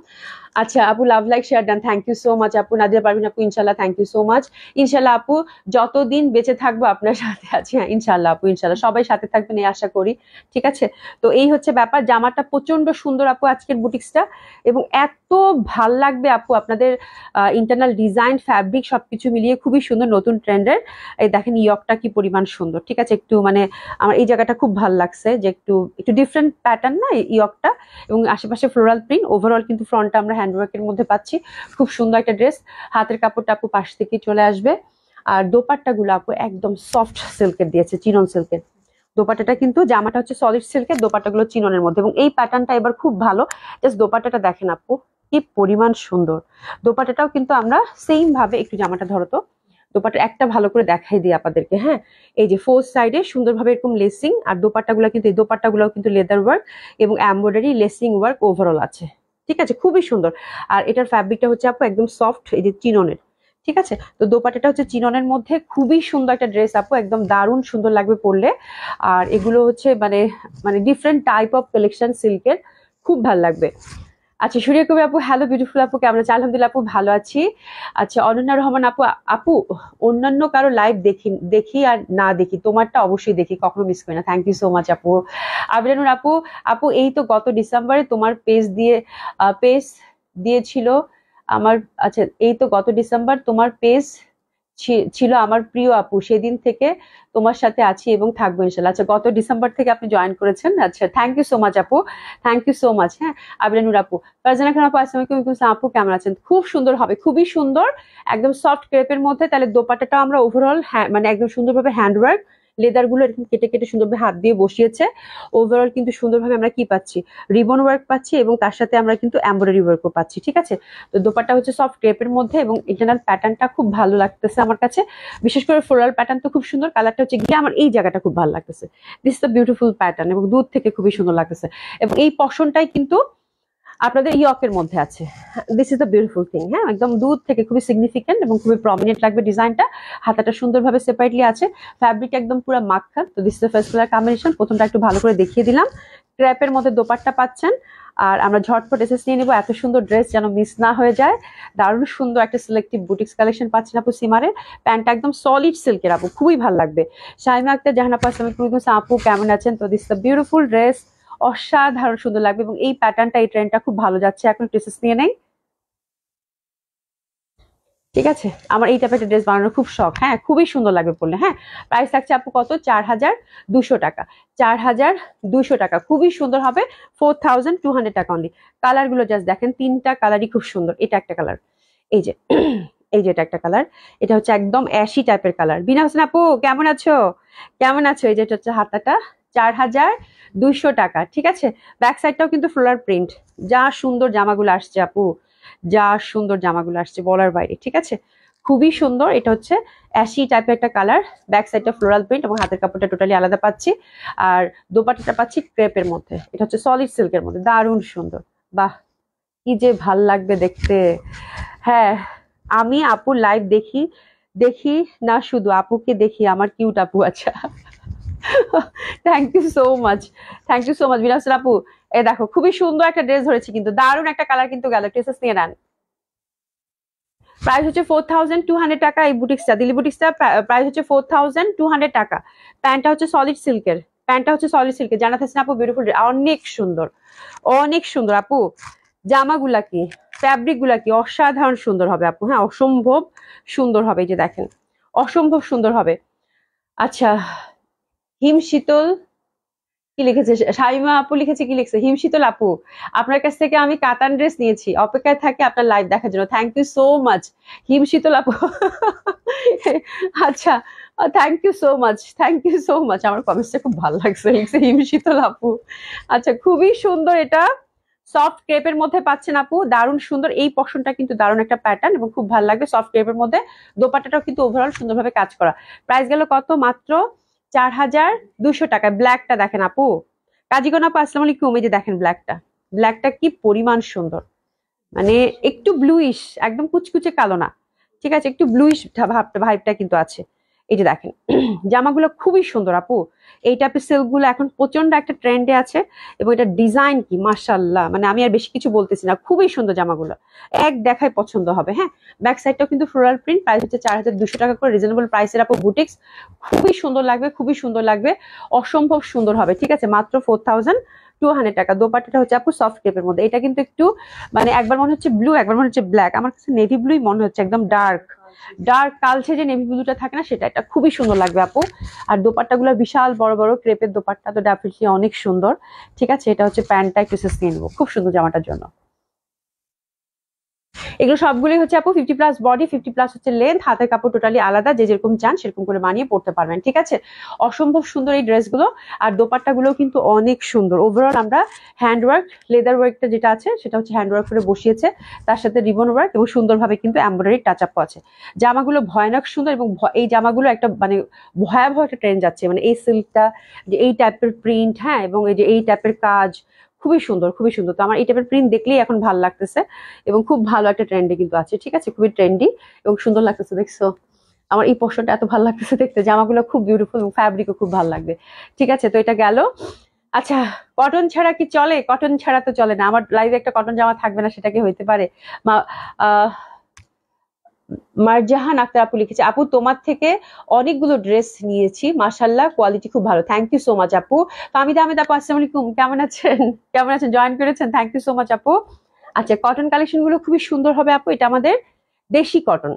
আচ্ছা আপু, love like share done, thank you so much আপু। নাদিয়া পারভিন আপু, ইনশাল্লাহ, থ্যাংক ইউ সো মাচ। ইনশাল্লাহ আপু, যতদিন বেঁচে থাকবো আপনার সাথে আছি, হ্যাঁ ইনশাল্লাহ আপু, ইনশাল্লাহ সবাই সাথে থাকবেন এই আশা করি, ঠিক আছে। তো এই হচ্ছে ব্যাপার, জামাটা প্রচন্ড সুন্দর আপু আজকের বুটিক্সটা, এবং এত ভাল লাগবে আপু আপনাদের, ইন্টারনাল ডিজাইন ফ্যাব্রিক সবকিছু মিলিয়ে খুবই সুন্দর, নতুন ট্রেন্ডের। এই দেখেন ইয়কটা কি পরিমাণ সুন্দর, ঠিক আছে। একটু মানে আমার এই জায়গাটা খুব ভালো লাগছে, যে একটু একটু ডিফারেন্ট প্যাটার্ন না ইয়কটা, এবং আশেপাশে ফ্লোরাল প্রিন্ট, ওভারঅল কিন্তু ফ্রন্টটা আমরা হ্যান্ডওয়ার্কের মধ্যে পাচ্ছি, খুব সুন্দর একটা ড্রেস। হাতের কাপড়টা আপু পাশ থেকে চলে আসবে, আর দোপাট্টা গুলো আপু একদম সফট সিল্কের দিয়েছে, চিনন সিল্কের দোপাট্টাটা, কিন্তু জামাটা হচ্ছে সলিড সিল্কের, দোপাট্টাগুলো চিননের মধ্যে, এবং এই প্যাটার্নটা এবার খুব ভালো। জাস্ট দোপাট্টাটা দেখেন আপু কি পরিমাণ সুন্দর, দোপাট্টাটাও কিন্তু আমরা সেম ভাবে, একটু জামাটা ধরো তো, দোপাট্টা একটা ভালো করে দেখাই দিই আপনাদেরকে, হ্যাঁ। এই যে 4 সাইডে সুন্দরভাবে এরকম লেসিং, আর দোপাট্টাগুলো কিন্তু এই দোপাট্টাগুলো কিন্তু লেদার ওয়ার্ক এবং এমব্রয়ডারি লেসিং ওয়ার্ক ওভারঅল আছে, ঠিক আছে, খুবই সুন্দর। আর এটার ফ্যাব্রিকটা হচ্ছে আপু একদম সফট, এই যে চিননের, ঠিক আছে। তো দোপাট্টাটা হচ্ছে চিননের মধ্যে, খুবই সুন্দর একটা ড্রেস আপু, একদম দারুণ সুন্দর লাগবে পরলে। আর এগুলো হচ্ছে মানে মানে ডিফারেন্ট টাইপ অফ কালেকশন সিল্কের, খুব ভালো লাগবে। আচ্ছা, সুরিয়া কবি আপু, হ্যালো বিউটিফুল আপু, কেমন আছে? আলহামদুলিল্লাহ আপু, ভালো আছি। আচ্ছা, অনন্যা রহমান আপু, আপু অন্যান্য কারো লাইভ দেখি দেখি আর না দেখি, তোমারটা অবশ্যই দেখি, কখনো মিস করি না। থ্যাংক ইউ সো মাচ আপু। আবিরানুর আপু, আপু এই তো গত ডিসেম্বরে তোমার পেজ দিয়েছিল আমার। আচ্ছা, এই তো গত ডিসেম্বর তোমার পেজ ছিল আমার প্রিয় আপু, সেদিন থেকে তোমার সাথে আছি এবং থাকবো ইনশাল্লাহ। আচ্ছা, গত ডিসেম্বর থেকে আপনি জয়েন করেছেন। আচ্ছা, থ্যাংক ইউ সো মাচ আপু, থ্যাংক ইউ সো মাচ। হ্যাঁ, আবিরানুর আপু, ফারজানা খান আপু, আসসালামু আলাইকুম। আপু কেমন আছেন? খুব সুন্দর হবে, খুবই সুন্দর, একদম সফট ক্রেপের মধ্যে। তাহলে দোপাট্টাটা আমরা ওভারঅল মানে একদম সুন্দরভাবে হ্যান্ডওয়ার্ক, লেদার গুলো এরকম কেটে কেটে সুন্দরভাবে হাত দিয়ে বসিয়েছে। ওভারঅল কিন্তু সুন্দরভাবে আমরা কি পাচ্ছি, রিবন ওয়ার্ক পাচ্ছি এবং তার সাথে আমরা কিন্তু এমব্রয়ডারি ওয়ার্কও পাচ্ছি। ঠিক আছে, তো দোপাট্টা হচ্ছে সফট ক্রেপের মধ্যে এবং ইন্টারনাল প্যাটার্নটা খুব ভালো লাগতেছে আমার কাছে। বিশেষ করে ফ্লোরাল প্যাটার্ন তো খুব সুন্দর, কালারটা হচ্ছে গিয়ে আমার এই জায়গাটা খুব ভালো লাগতেছে। This is the beautiful pattern এবং দূর থেকে খুবই সুন্দর লাগতেছে। এবং এই পশনটাই কিন্তু আপনাদের ইয়কের মধ্যে আছে। This is the beautiful thing. হ্যাঁ, একদম দূর থেকে খুবই সিগনিফিকেন্ট এবং খুবই প্রমিনেন্ট লাগবে ডিজাইনটা। হাতাটা সুন্দরভাবে সেপারেটলি আছে, ফ্যাব্রিক একদম পুরো মাখন। তো this is the first colour combination. প্রথমটা একটু ভালো করে দেখিয়ে দিলাম। ক্র্যাপের মধ্যে দোপাট্টা পাচ্ছেন। আর আমরা ঝটপট এসেস নিয়ে নেবো, এত সুন্দর ড্রেস যেন মিস না হয়ে যায়। দারুণ সুন্দর একটা সিলেক্টিভ বুটিক্স কালেকশন পাচ্ছেন আপু সিমারের। প্যান্টটা একদম সলিড সিল্কের আপু, খুবই ভালো লাগবে। শাইমা আক্তার, জাহান আপু, আসসালামু আলাইকুম আপু, কেমন আছেন? তো this is the beautiful dress, অসাধারণ সুন্দর লাগবে এবং এই প্যাটার্নটা, এই ট্রেন্ডটা খুব ভালো যাচ্ছে এখন। ড্রেসেস নিয়ে নেই, ঠিক আছে? আমার এই টাইপের ড্রেস বানানোর খুব শখ। হ্যাঁ, খুবই সুন্দর লাগবে পরলে। হ্যাঁ, প্রাইস থাকছে আপু কত? 4200 টাকা। 4200 টাকা, খুবই সুন্দর হবে। 4200 টাকা অনলি। কালার গুলো জাস্ট দেখেন, তিনটা কালারই খুব সুন্দর। এটা একটা কালার, এই যে এই যে এটা একটা কালার, এটা হচ্ছে একদম অ্যাশি টাইপের কালার। বিনা হোসেন আপু, কেমন আছো? কেমন আছো? এই যে এটা হচ্ছে হাতাটা, 4200 টাকা। ঠিক আছে, ব্যাক সাইডটাও কিন্তু ফ্লোরাল প্রিন্ট। যা সুন্দর জামাগুলো আসছে আপু, যা সুন্দর জামাগুলো আসছে বলার বাইরে। ঠিক আছে, খুবই সুন্দর। এটা হচ্ছে অ্যাশি টাইপের একটা কালার, ব্যাক সাইডটা ফ্লোরাল প্রিন্ট এবং হাতের কাপড়টা টোটালি আলাদা পাচ্ছি। আর দোপাট্টাটা পাচ্ছি ক্রেপের মধ্যে, এটা হচ্ছে সলিড সিল্কের মধ্যে, দারুণ সুন্দর। বাহ, কি যে ভাল লাগবে দেখতে। হ্যাঁ, আমি আপুর লাইভ দেখি দেখি না, শুধু আপুকে দেখি, আমার কিউট আপু। আচ্ছা, thank you so much, thank you so much বিরাসন আপু। এ দেখো, খুবই সুন্দর একটা ড্রেস ধরেছি কিন্তু, দারুণ একটা কালার কিন্তু গেল। ড্রেসেস নিয়ে নেন। প্রাইস হচ্ছে 4200 টাকা। এই বুটিক্সটা, দিল্লি বুটিক্সটা প্রাইস হচ্ছে 4200 টাকা। প্যান্টটা হচ্ছে সলিড সিল্কের, প্যান্টটা হচ্ছে সলিড সিল্কের। জানাত হাসান আপু, বিউটিফুল, অনেক সুন্দর, অনেক সুন্দর আপু। জামাগুলা কি, ফ্যাব্রিক গুলা কি অসাধারণ সুন্দর হবে আপু। হ্যাঁ, অসম্ভব সুন্দর হবে। এই যে দেখেন, অসম্ভব সুন্দর হবে। আচ্ছা, হিম শীতল কি লিখেছে? শাইমা আপু লিখেছে, কি লিখেছে? হিমশীতল আপু, আপনার কাছ থেকে আমি কাতান ড্রেস নিয়েছি, অপেক্ষায় থাকি আপনার লাইভ দেখার জন্য। থ্যাংক ইউ সো মাচ হিমশীতল আপু। আচ্ছা, thank you so much, thank you so much. আমার কমেন্টসটা খুব ভালো লাগছে, লিখছে হিমশীতল আপু। আচ্ছা, খুবই সুন্দর। এটা সফট ক্রেপের মধ্যে পাচ্ছেন আপু, দারুণ সুন্দর। এই পশনটা কিন্তু দারুণ একটা প্যাটার্ন এবং খুব ভালো লাগবে সফট ক্রেপের মধ্যে। দোপাট্টাটাও কিন্তু ওভারঅল সুন্দরভাবে কাজ করা। প্রাইস গেল কত? মাত্র 4200 টাকা। ব্ল্যাকটা দেখেন আপু, কাজীগণ আপু, আসসালামু আলাইকুম। এই যে দেখেন ব্ল্যাকটা, ব্ল্যাকটা কি পরিমাণ সুন্দর, মানে একটু ব্লুইশ, একদম কুচকুচে কালো না। ঠিক আছে, একটু ব্লুইশ ভাইবটা কিন্তু আছে। এই যে দেখেন, জামাগুলো খুবই সুন্দর আপু। এই টাইপের সিল্ক গুলো এখন প্রচন্ড একটা ট্রেন্ডে আছে এবং এটা ডিজাইন কি মাশাআল্লাহ, মানে আমি আর বেশি কিছু বলতেছি না, খুবই সুন্দর জামাগুলো, এক দেখায় পছন্দ হবে। হ্যাঁ, ব্যাক সাইডটাও কিন্তু ফ্লোরাল প্রিন্ট। প্রাইস হচ্ছে 4200 টাকা করে, রিজনেবল প্রাইসের আপু বুটিক্স। খুবই সুন্দর লাগবে, খুবই সুন্দর লাগবে, অসম্ভব সুন্দর হবে। ঠিক আছে, মাত্র 4200 টাকা। দোপাট্টাটা হচ্ছে আপু সফট ক্রেপের মধ্যে। এটা কিন্তু একটু মানে একবার মনে হচ্ছে ব্লু, একবার মনে হচ্ছে ব্ল্যাক। আমার কাছে নেভি ব্লুই মনে হচ্ছে, একদম ডার্ক ডার্ক কালচে যে নেভি ব্লুটা থাকে না, সেটা। এটা খুবই সুন্দর লাগবে আপু। আর দোপাট্টা গুলো বিশাল বড় বড় ক্রেপের দোপাট্টা, তো ডেফিনেটলি অনেক সুন্দর। ঠিক আছে, এটা হচ্ছে প্যান্টটা, একটু নিয়ে নেবো, খুব সুন্দর জামাটার জন্য। এগুলো সবগুলোই হচ্ছে আপু 50+ বডি, 50+ হচ্ছে লেন্থ। হাতের কাপড় টোটালি আলাদা, যে যেরকম চান সেরকম করে মানিয়ে পড়তে পারবেন। ঠিক আছে, অসম্ভব সুন্দর এই ড্রেসগুলো। আর দোপাট্টাগুলো কিন্তু অনেক সুন্দর। ওভারঅল আমরা হ্যান্ডওয়ার্ক, লেদার ওয়ার্কটা যেটা আছে সেটা হচ্ছে হ্যান্ডওয়ার্ক করে বসিয়েছে, তার সাথে রিবন ওয়ার্ক এবং সুন্দরভাবে কিন্তু এমব্রয়ডারি টাচ আপ আছে। জামাগুলো ভয়ানক সুন্দর এবং এই জামাগুলো একটা মানে ভয়াবহ একটা ট্রেন্ড যাচ্ছে, মানে এই সিল্কটা, যে এই টাইপের প্রিন্ট, হ্যাঁ, এবং এই যে এই টাইপের কাজ, খুবই সুন্দর, খুবই সুন্দর। তো আমার এই টাইপের প্রিন্ট দেখলেই এখন ভালো লাগতেছে এবং খুব ভালো একটা ট্রেন্ডে কিন্তু আছে। ঠিক আছে, খুবই ট্রেন্ডি এবং সুন্দর লাগতেছে। দেখছো, আমার এই পোর্শনটা এত ভালো লাগতেছে দেখতে। জামাগুলো খুব বিউটিফুল এবং ফ্যাব্রিকও খুব ভালো লাগবে। ঠিক আছে, তো এটা গেল। আচ্ছা, কটন ছাড়া কি চলে? কটন ছাড়া তো চলে না। আমার লাইভে একটা কটন জামা থাকবে না, সেটা কি হইতে পারে? আহ মারজাহান আক্তার আপু লিখেছে, আপু তোমার থেকে অনেকগুলো ড্রেস নিয়েছি, মাশাল্লাহ কোয়ালিটি খুব ভালো, থ্যাংক ইউ সো মাচ আপু। ফাহমিদা আহমেদ আপু আসসালামু আলাইকুম, কেমন আছেন? কেমন আছেন? জয়েন করেছেন, থ্যাংক ইউ সো মাচ আপু। আচ্ছা, কটন কালেকশন গুলো খুবই সুন্দর হবে আপু। এটা আমাদের দেশি কটন,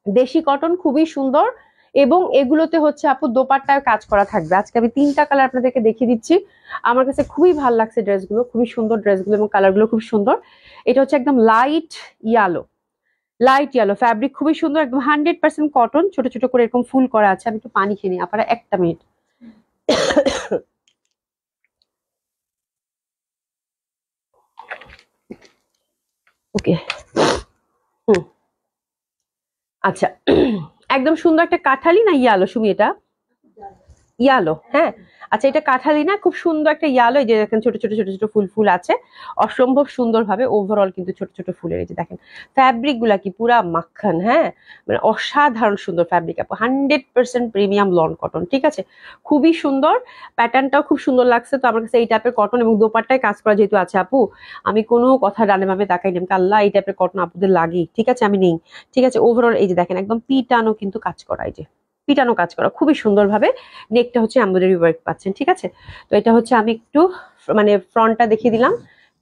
দেশি কটন খুবই সুন্দর। এবং এগুলোতে হচ্ছে আপু দোপাট্টায় কাজ করা থাকবে। আজকে আমি 3টা কালার আপনাদেরকে দেখিয়ে দিচ্ছি। আমার কাছে খুবই ভালো লাগছে ড্রেসগুলো, খুবই সুন্দর ড্রেসগুলো এবং কালারগুলো খুব সুন্দর। এটা হচ্ছে একদম light yellow, light yellow fabric, খুবই সুন্দর, একদম 100% কটন। ছোট ছোট করে এরকম ফুল করা আছে। আমি একটু পানি খেয়ে নিই, আপনারা একটা মিনিট। ওকে, হুম, আচ্ছা। একদম সুন্দর একটা কাঠালি না ইয়ালো সুমি? এটা ইয়ালো, হ্যাঁ। আচ্ছা, এটা কাঠালি না, খুব সুন্দর একটা ইয়ালো। এই যে দেখেন ছোট ছোট ছোট ছোট ফুল ফুল আছে, অসম্ভব সুন্দর ভাবে ওভারঅল কিন্তু ছোট ছোট ফুলের। এই যে দেখেন ফ্যাব্রিক গুলা কি পুরা মাখন, হ্যাঁ, মানে অসাধারণ সুন্দর ফ্যাব্রিক আপু, 100% প্রিমিয়াম লন কটন, ঠিক আছে, খুবই সুন্দর। প্যাটার্নটাও খুব সুন্দর লাগছে। তো আমার কাছে এই টাইপের কটন এবং দোপাট্টায় কাজ করা যেহেতু আছে আপু, আমি কোনো কথা ডানে ভাবে তাকাই না, আল্লাহ এই টাইপের কটন আপুদের লাগেই, ঠিক আছে, আমি নেই, ঠিক আছে। ওভারঅল এই যে দেখেন একদম পিটানো কিন্তু কাজ করা, এই যে পিটানো কাজ করা খুবই সুন্দর ভাবে। নেকটা হচ্ছে এমব্রয়ডারি ওয়ার্ক পাচ্ছেন, ঠিক আছে। তো এটা হচ্ছে আমি একটু মানে ফ্রন্টটা দেখিয়ে দিলাম,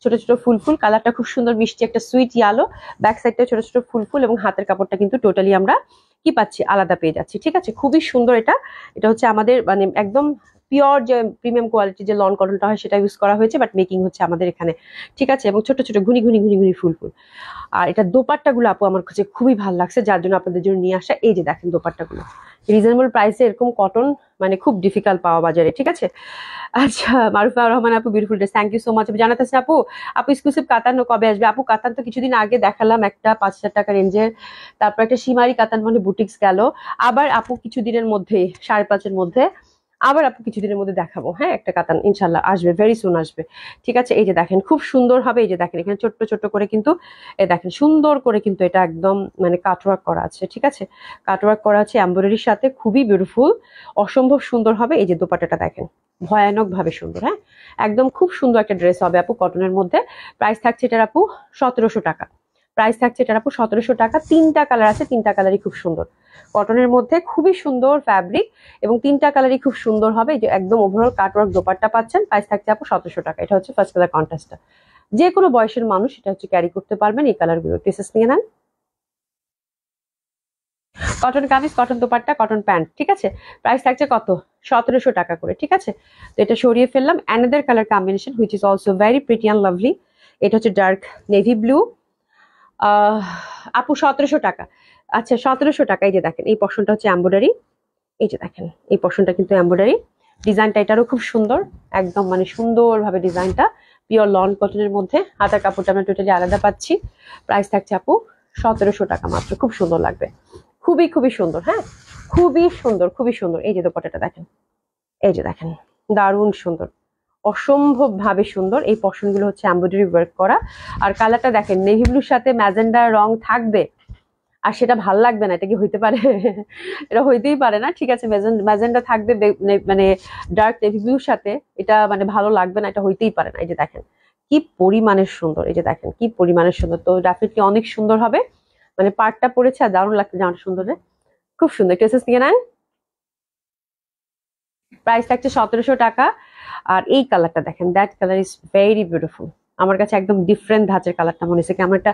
ছোট ছোট ফুল ফুল, কালারটা খুব সুন্দর মিষ্টি একটা সুইট ইয়ালো, ব্যাক সাইডটা ছোট ছোট ফুল ফুল এবং হাতের কাপড়টা কিন্তু টোটালি আমরা কি পাচ্ছি, আলাদা পেয়ে যাচ্ছি, ঠিক আছে, খুবই সুন্দর। এটা এটা হচ্ছে আমাদের মানে একদম পিওর যে প্রিমিয়াম কোয়ালিটি যে লন কটনটা হয় সেটা ইউজ করা হয়েছে, বাট মেকিং হচ্ছে আমাদের এখানে, ঠিক আছে। এবং ছোট ছোট ঘুনি ঘুনি ঘুনি ঘুনি ফুল ফুল। আর এটা দোপাট্টা গুলো আপু আমার কাছে খুবই ভালো লাগছে, যার জন্য আপনাদের জন্য নিয়ে আসা। এই যে দেখেন দোপাট্টা গুলো রিজনেবল প্রাইসে, এরকম কটন মানে খুব ডিফিকাল্ট পাওয়া বাজারে, ঠিক আছে। আচ্ছা, মারুফা রহমান আপু beautiful dress, thank you so much. জানাতেছেন আপু, আপু এক্সক্লুসিভ কাতান কবে আসবে? আপু কাতান তো কিছুদিন আগে দেখালাম একটা 5,000 টাকা রেঞ্জের, তারপর একটা সীমারি কাতান মানে বুটিক্স গেল, আবার আপু কিছুদিনের মধ্যে 5.5-এর মধ্যে আবার আপু কিছুদিনের মধ্যে দেখাবো, হ্যাঁ, একটা কাতান ইনশাল্লাহ আসবে, ভেরি সুন আসবে, ঠিক আছে। এই যে দেখেন খুব সুন্দর হবে, এই যে দেখেন এখানে ছোট্ট ছোট্ট করে কিন্তু এই দেখেন সুন্দর করে কিন্তু এটা একদম মানে কাটওয়ার্ক করা আছে, ঠিক আছে, কাটওয়ার্ক করা আছে এমব্রয়ডারির সাথে, খুবই বিউটিফুল, অসম্ভব সুন্দর হবে। এই যে দোপাট্টাটা দেখেন ভয়ানক ভাবে সুন্দর, হ্যাঁ, একদম খুব সুন্দর একটা ড্রেস হবে আপু কটনের মধ্যে। প্রাইস থাকছে এটার আপু 1,700 টাকা, প্রাইস থাকছে এটার আপু 1,700 টাকা। 3টা কালার আছে, 3টা কালারই খুব সুন্দর, কটনের মধ্যে খুবই সুন্দর ফ্যাব্রিক এবং 3টা কালারই খুব সুন্দর হবে। এই যে একদম ওভারঅল কাটওয়ার্ক দোপাট্টা পাচ্ছেন, প্রাইস থাকছে আপু 1,700 টাকা। এটা হচ্ছে ফার্স্ট কালার কন্ট্রাস্টটা, যে কোনো বয়সের মানুষ এটা হচ্ছে ক্যারি করতে পারবেন। এই কালারগুলো পিসেস নিয়ে নেন, cotton kameez, cotton dupatta, cotton pant, ঠিক আছে। প্রাইস থাকছে কত? 1,700 টাকা করে, ঠিক আছে। তো এটা সরিয়ে ফেললাম। Another colour combination which is also very pretty and lovely. এটা হচ্ছে ডার্ক নেভি ব্লু, আপু 1,700 টাকা। আচ্ছা 1,700 টাকা। এই যে দেখেন এই পশনটা হচ্ছে এমব্রয়ডারি, এই যে দেখেন এই পশনটা কিন্তু এমব্রয়ডারি, ডিজাইনটা এটারও খুব সুন্দর, একদম মানে সুন্দরভাবে ডিজাইনটা পিওর লন কটনের মধ্যে। হাতার কাপড়টা আমরা টোটালি আলাদা পাচ্ছি। প্রাইস থাকছে আপু 1,700 টাকা মাত্র, খুব সুন্দর লাগবে, খুবই খুবই সুন্দর, হ্যাঁ, খুবই সুন্দর, খুবই সুন্দর। এই যে দোপাট্টাটা দেখেন, এই যে দেখেন দারুণ সুন্দর, অসম্ভব ভাবে সুন্দর। এই পশনগুলো হচ্ছে এমব্রয়ডারি ওয়ার্ক করা। আর কালারটা দেখেন নেভি ব্লুর সাথে ম্যাজেন্ডার রং থাকবে আর সেটা ভাল লাগবে না, এটা কি হইতে পারে? এটা হইতেই পারে না, ঠিক আছে। ম্যাজেন্ডা থাকবে মানে ডার্ক নেভি ব্লুর সাথে, এটা মানে ভালো লাগবে না, এটা হইতেই পারে না। এই যে দেখেন কি পরিমাণের সুন্দর, এই যে দেখেন কি পরিমাণের সুন্দর। তো ডেফিনেটলি অনেক সুন্দর হবে, মানে পার্টটা পরেছে আর দারুণ লাগছে জামাটা সুন্দর, খুব সুন্দর। টেসেস নিয়ে নেন, প্রাইস থাকছে 1,700 টাকা। আর এই কালারটা দেখেন, that colour is very beautiful, আমার কাছে একদম ডিফারেন্ট ধাঁচের কালারটা মনে হচ্ছে, কেমন একটা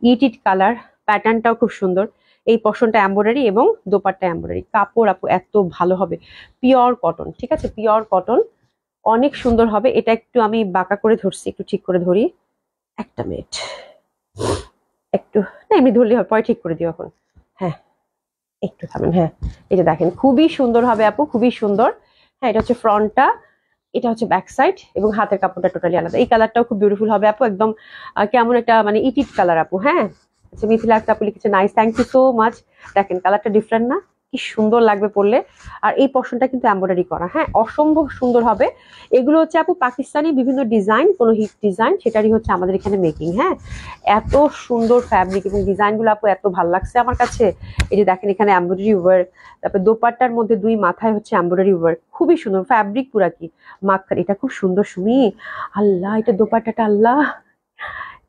ইট কালার, প্যাটার্নটাও খুব সুন্দর। এই পশনটা এমব্রয়ডারি এবং দোপাট্টা এমব্রয়ডারি, কাপড় আপু এত ভালো হবে, পিওর কটন, ঠিক আছে, পিওর কটন, অনেক সুন্দর হবে। এটা একটু আমি বাঁকা করে ধরছি, একটু ঠিক করে ধরি, একটা মিনিট, একটু না এমনি ধরলে হবে, পরে ঠিক করে দিও এখন, হ্যাঁ একটু থামেন, হ্যাঁ। এই যে দেখেন খুবই সুন্দর হবে আপু, খুবই সুন্দর, হ্যাঁ। এটা হচ্ছে ফ্রন্টটা, এটা হচ্ছে ব্যাক সাইড এবং হাতের কাপড়টা টোটালি আলাদা। এই কালারটাও খুব বিউটিফুল হবে আপু, একদম কেমন একটা মানে ইট কালার আপু, হ্যাঁ। আচ্ছা মিথিলা একটা আপু লিখেছে nice, thank you so much. দেখেন কালারটা ডিফারেন্ট না, কি সুন্দর লাগবে পরলে। আর এই পশনটা কিন্তু এমব্রয়ডারি করা, হ্যাঁ অসম্ভব সুন্দর হবে। এগুলো হচ্ছে আপু পাকিস্তানি বিভিন্ন ডিজাইন, কোনো হিট ডিজাইন সেটারই হচ্ছে আমাদের এখানে মেকিং। হ্যাঁ এত সুন্দর ফ্যাব্রিক এবং ডিজাইনগুলো আপু এত ভালো লাগছে আমার কাছে। এই যে দেখেন এখানে এমব্রয়ডারি ওয়ার্ক, তারপরে দোপাট্টার মধ্যে দুই মাথায় হচ্ছে এমব্রয়ডারি ওয়ার্ক, খুবই সুন্দর ফ্যাব্রিক পুরা কি মাখন। এটা খুব সুন্দর সুমি, আল্লাহ এটা দোপাট্টাটা আল্লাহ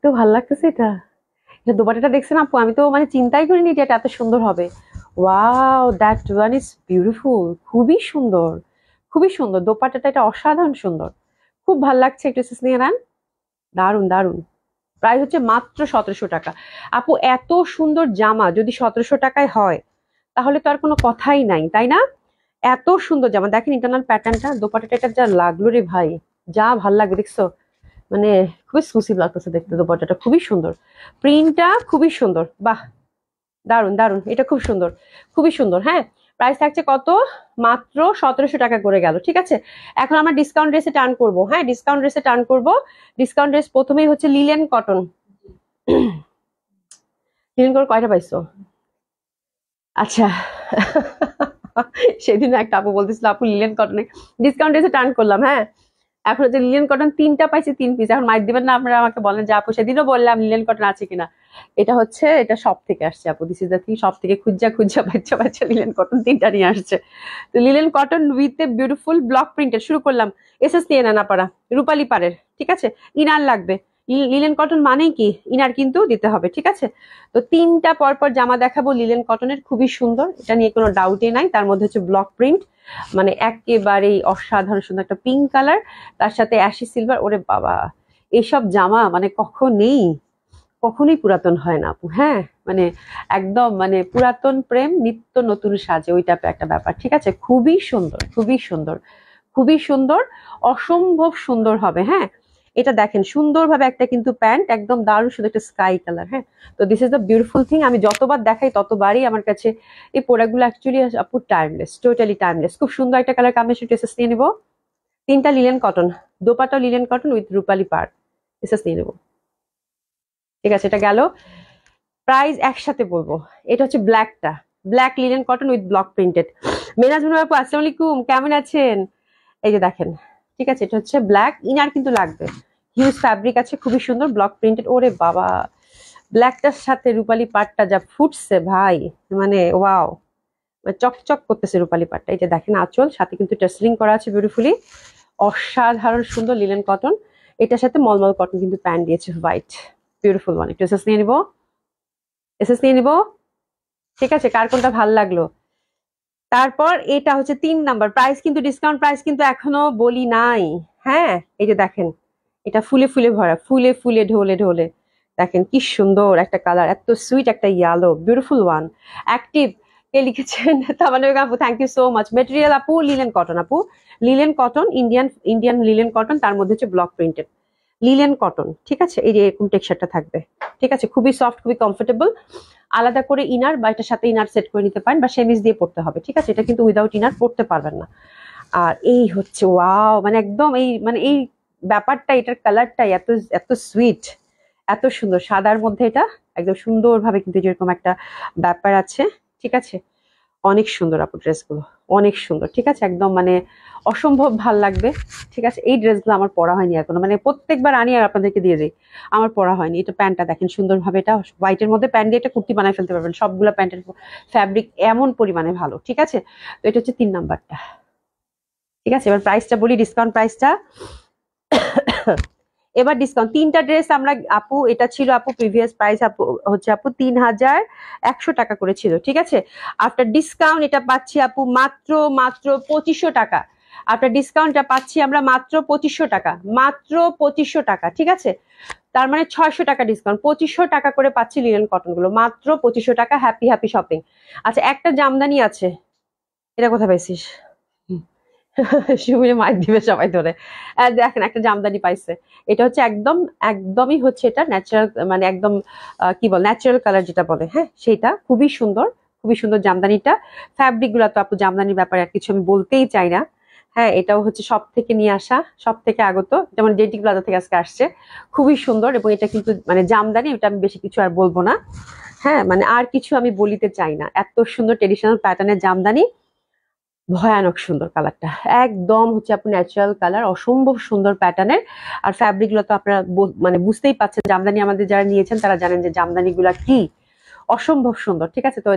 তো ভালো লাগতেছে। এটা এটা দোপাট্টাটা দেখছেন আপু, আমি তো মানে চিন্তাই করিনি যে এটা এত সুন্দর হবে। Wow that one is beautiful, খুবই সুন্দর খুবই সুন্দর দোপাট্টাটা, এটা অসাধারণ সুন্দর, খুব ভালো লাগছে। একটু নিয়ে নেন, দারুন দারুন। প্রায় হচ্ছে মাত্র 1700 টাকা আপু। এত সুন্দর জামা যদি 1700 টাকায় হয় তাহলে তো আর কোনো কথাই নাই, তাই না? এত সুন্দর জামা দেখেন, ইন্টারনাল প্যাটার্নটা দোপাট্টাটা এটা যা লাগলো রে ভাই, যা ভাল লাগবে দেখছো, মানে খুবই এক্সক্লুসিভ লাগতেছে দেখতে। দোপাট্টাটা খুবই সুন্দর, প্রিন্টটা খুবই সুন্দর, বাহ দারুন দারুন, এটা খুব সুন্দর খুবই সুন্দর। হ্যাঁ প্রাইস থাকছে কত, মাত্র 1700 টাকা করে গেল। ঠিক আছে এখন আমরা ডিসকাউন্ট ড্রেসে টার্ন করবো। হ্যাঁ ডিসকাউন্ট ড্রেসে টার্ন করবো। ডিসকাউন্ট ড্রেস প্রথমেই হচ্ছে লিলেন কটন। লিলেন কটন কয়টা পাইছো? আচ্ছা সেদিন একটা আপু বলতেছিল আপু লিলেন কটনে ডিসকাউন্ট ড্রেসে টার্ন করলাম। হ্যাঁ এখন হচ্ছে লিলেন কটন 3টা পাইছি 3 পিস। এখন মাইক দিবেন না আপনারা আমাকে, বলেন যে আপু সেদিনও বললাম লিলেন কটন আছে কিনা। এটা হচ্ছে এটা সব থেকে আসছে আপু, দিস ইজ দ্য থিং, সব থেকে খুঁজা খুঁজা বাচ্চা বাচ্চা লিলেন কটন 3টা নিয়ে আসছে। তো linen cotton with a beautiful block printed শুরু করলাম। এসএস নিয়ে নেন আপারা, রূপালী পাড়ের। ঠিক আছে ইনার লাগবে, লিলেন কটন মানেই কি ইনার কিন্তু দিতে হবে। ঠিক আছে তো 3টা পরপর জামা দেখাবো লিলেন কটনের, খুবই সুন্দর, এটা নিয়ে কোনো ডাউটই নাই। তার মধ্যে হচ্ছে ব্লক প্রিন্ট, মানে একেবারেই অসাধারণ সুন্দর একটা পিঙ্ক কালার, তার সাথে অ্যাশি সিলভার। ওরে বাবা এইসব জামা মানে কখনোই পুরাতন হয় না আপু। হ্যাঁ মানে একদম মানে পুরাতন প্রেম নিত্য নতুন সাজে, ওই টাইপের একটা ব্যাপার। ঠিক আছে খুবই সুন্দর খুবই সুন্দর খুবই সুন্দর, অসম্ভব সুন্দর হবে। হ্যাঁ এটা দেখেন সুন্দরভাবে একটা কিন্তু প্যান্ট, একদম দারুণ সুন্দর একটা স্কাই কালার। হ্যাঁ তো this is the beautiful thing, আমি যতবার দেখাই ততবারই আমার কাছে এই প্রোডাক্টগুলো অ্যাকচুয়ালি আপু টাইমলেস, টোটালি টাইমলেস। খুব সুন্দর একটা কালার কম্বিনেশন ড্রেসেস নিয়ে নিবো। 3টা linen cotton, dupatta linen cotton with রূপালী পাড় ড্রেসেস নিয়ে নেবো। ঠিক আছে এটা গেল। প্রাইস একসাথে বলবো। এটা হচ্ছে ব্ল্যাকটা, black linen cotton with block printed. মেনাজ মুনু আপু আসসালামু আলাইকুম, কেমন আছেন? এই যে দেখেন, ঠিক আছে এটা হচ্ছে ব্ল্যাক, ইনার কিন্তু লাগবে, হিউজ ফ্যাব্রিক আছে, খুবই সুন্দর ব্লক প্রিন্টেড। ওরে বাবা ব্ল্যাকটার সাথে রূপালী পাটটা যা ফুটছে ভাই, মানে ওয়াও, চকচক করতেছে রূপালী পাটটা। এই যে দেখেন আঁচল, সাথে কিন্তু টেসলিং করা আছে বিউটিফুলি, অসাধারণ সুন্দর লিলেন কটন। এটার সাথে মলমল কটন কিন্তু প্যান্ট দিয়েছে হোয়াইট, বিউটিফুল ওয়ান। একটু এসএস নিয়ে নিবো, এসএস নিয়ে নিবো। ঠিক আছে কার কোনটা ভাল লাগলো? তারপর এটা হচ্ছে 3 নাম্বার, প্রাইস কিন্তু ডিসকাউন্ট প্রাইস কিন্তু এখনো বলি নাই। হ্যাঁ এই যে দেখেন এটা ফুলে ফুলে ভরা, ফুলে ফুলে ঢোলে ঢোলে, দেখেন কি সুন্দর একটা কালার, এত সুইট একটা ইয়েলো, বিউটিফুল ওয়ান। অ্যাক্টিভ কে লিখেছেন তামান্না বেগম আপু, thank you so much. Material আপু লিলেন কটন, আপু linen cotton, Indian Indian linen cotton, তার মধ্যে হচ্ছে ব্লক প্রিন্টেড লিলেন কটন। ঠিক আছে এই যে এরকম টেক্সচারটা থাকবে। ঠিক আছে খুবই সফট খুবই কমফোর্টেবল। আলাদা করে ইনার বা এটার সাথে ইনার সেট করে নিতে পারেন, বা সেমিজ দিয়ে পড়তে হবে। ঠিক আছে এটা কিন্তু উইদাউট ইনার পড়তে পারবেন না। আর এই হচ্ছে ওয়াও, মানে একদম এই মানে এই ব্যাপারটা, এটার কালারটা এত এত সুইট, এত সুন্দর, সাদার মধ্যে এটা একদম সুন্দরভাবে কিন্তু যেরকম একটা ব্যাপার আছে। ঠিক আছে অনেক সুন্দর আপু ড্রেসগুলো, অনেক সুন্দর। ঠিক আছে একদম মানে অসম্ভব ভাল লাগবে। ঠিক আছে এই ড্রেসগুলো আমার পরা হয়নি এখনো, মানে প্রত্যেকবার আনি আর আপনাদেরকে দিয়ে যাই, আমার পরা হয়নি। এটা প্যান্টটা দেখেন সুন্দরভাবে, এটা হোয়াইটের মধ্যে প্যান্ট দিয়ে এটা কুর্তি বানায় ফেলতে পারবেন, সবগুলো প্যান্টের ফ্যাব্রিক এমন পরিমাণে ভালো। ঠিক আছে তো এটা হচ্ছে 3 নাম্বারটা। ঠিক আছে এবার প্রাইসটা বলি, ডিসকাউন্ট প্রাইসটা এবার ডিসকাউন্ট 3টা ড্রেস আমরা আপু, এটা ছিল আপু প্রিভিয়াস প্রাইস আপু হচ্ছে আপু 3100 টাকা করে ছিল। ঠিক আছে আফটার ডিসকাউন্ট এটা পাচ্ছি আপু মাত্র মাত্র 2500 টাকা। আফটার ডিসকাউন্টটা পাচ্ছি আমরা মাত্র 2500 টাকা, মাত্র 2500 টাকা। ঠিক আছে তার মানে 600 টাকা ডিসকাউন্ট, 2500 টাকা করে পাচ্ছি লিনেন কটন গুলো, মাত্র 2500 টাকা। Happy happy shopping. আচ্ছা একটা জামদানি আছে, এটা কোথায় পাইছিস? শিবুরে মাইক দিবে সবাই ধরে। দেখেন একটা জামদানি পাইছে, এটা হচ্ছে একদম একদমই হচ্ছে এটা ন্যাচারাল, মানে একদম কি বল ন্যাচারাল কালার যেটা বলে, হ্যাঁ সেটা খুবই সুন্দর, খুবই সুন্দর জামদানিটা। ফ্যাব্রিক গুলা তো আপু জামদানির ব্যাপারে আর কিছু আমি বলতেই চাই না। হ্যাঁ, এটাও হচ্ছে সব থেকে নিয়ে আসা, সব থেকে আগত, যেমন জেটি প্লাজা থেকে আজকে আসছে, খুবই সুন্দর। এবং এটা কিন্তু মানে জামদানি, এটা আমি বেশি কিছু আর বলবো না। হ্যাঁ, মানে আর কিছু আমি বলিতে চাই না, এত সুন্দর ট্রেডিশনাল প্যাটার্নের জামদানি, ভয়ানক সুন্দর কালারটা, একদম হচ্ছে আপনার ন্যাচারাল কালার, অসম্ভব সুন্দর প্যাটার্নের। আর ফ্যাব্রিক গুলো তো আপনারা মানে বুঝতেই পাচ্ছেন, জামদানি আমাদের যারা নিয়েছেন তারা জানেন যে জামদানি গুলা কি অসম্ভব সুন্দর। ঠিক আছে, তো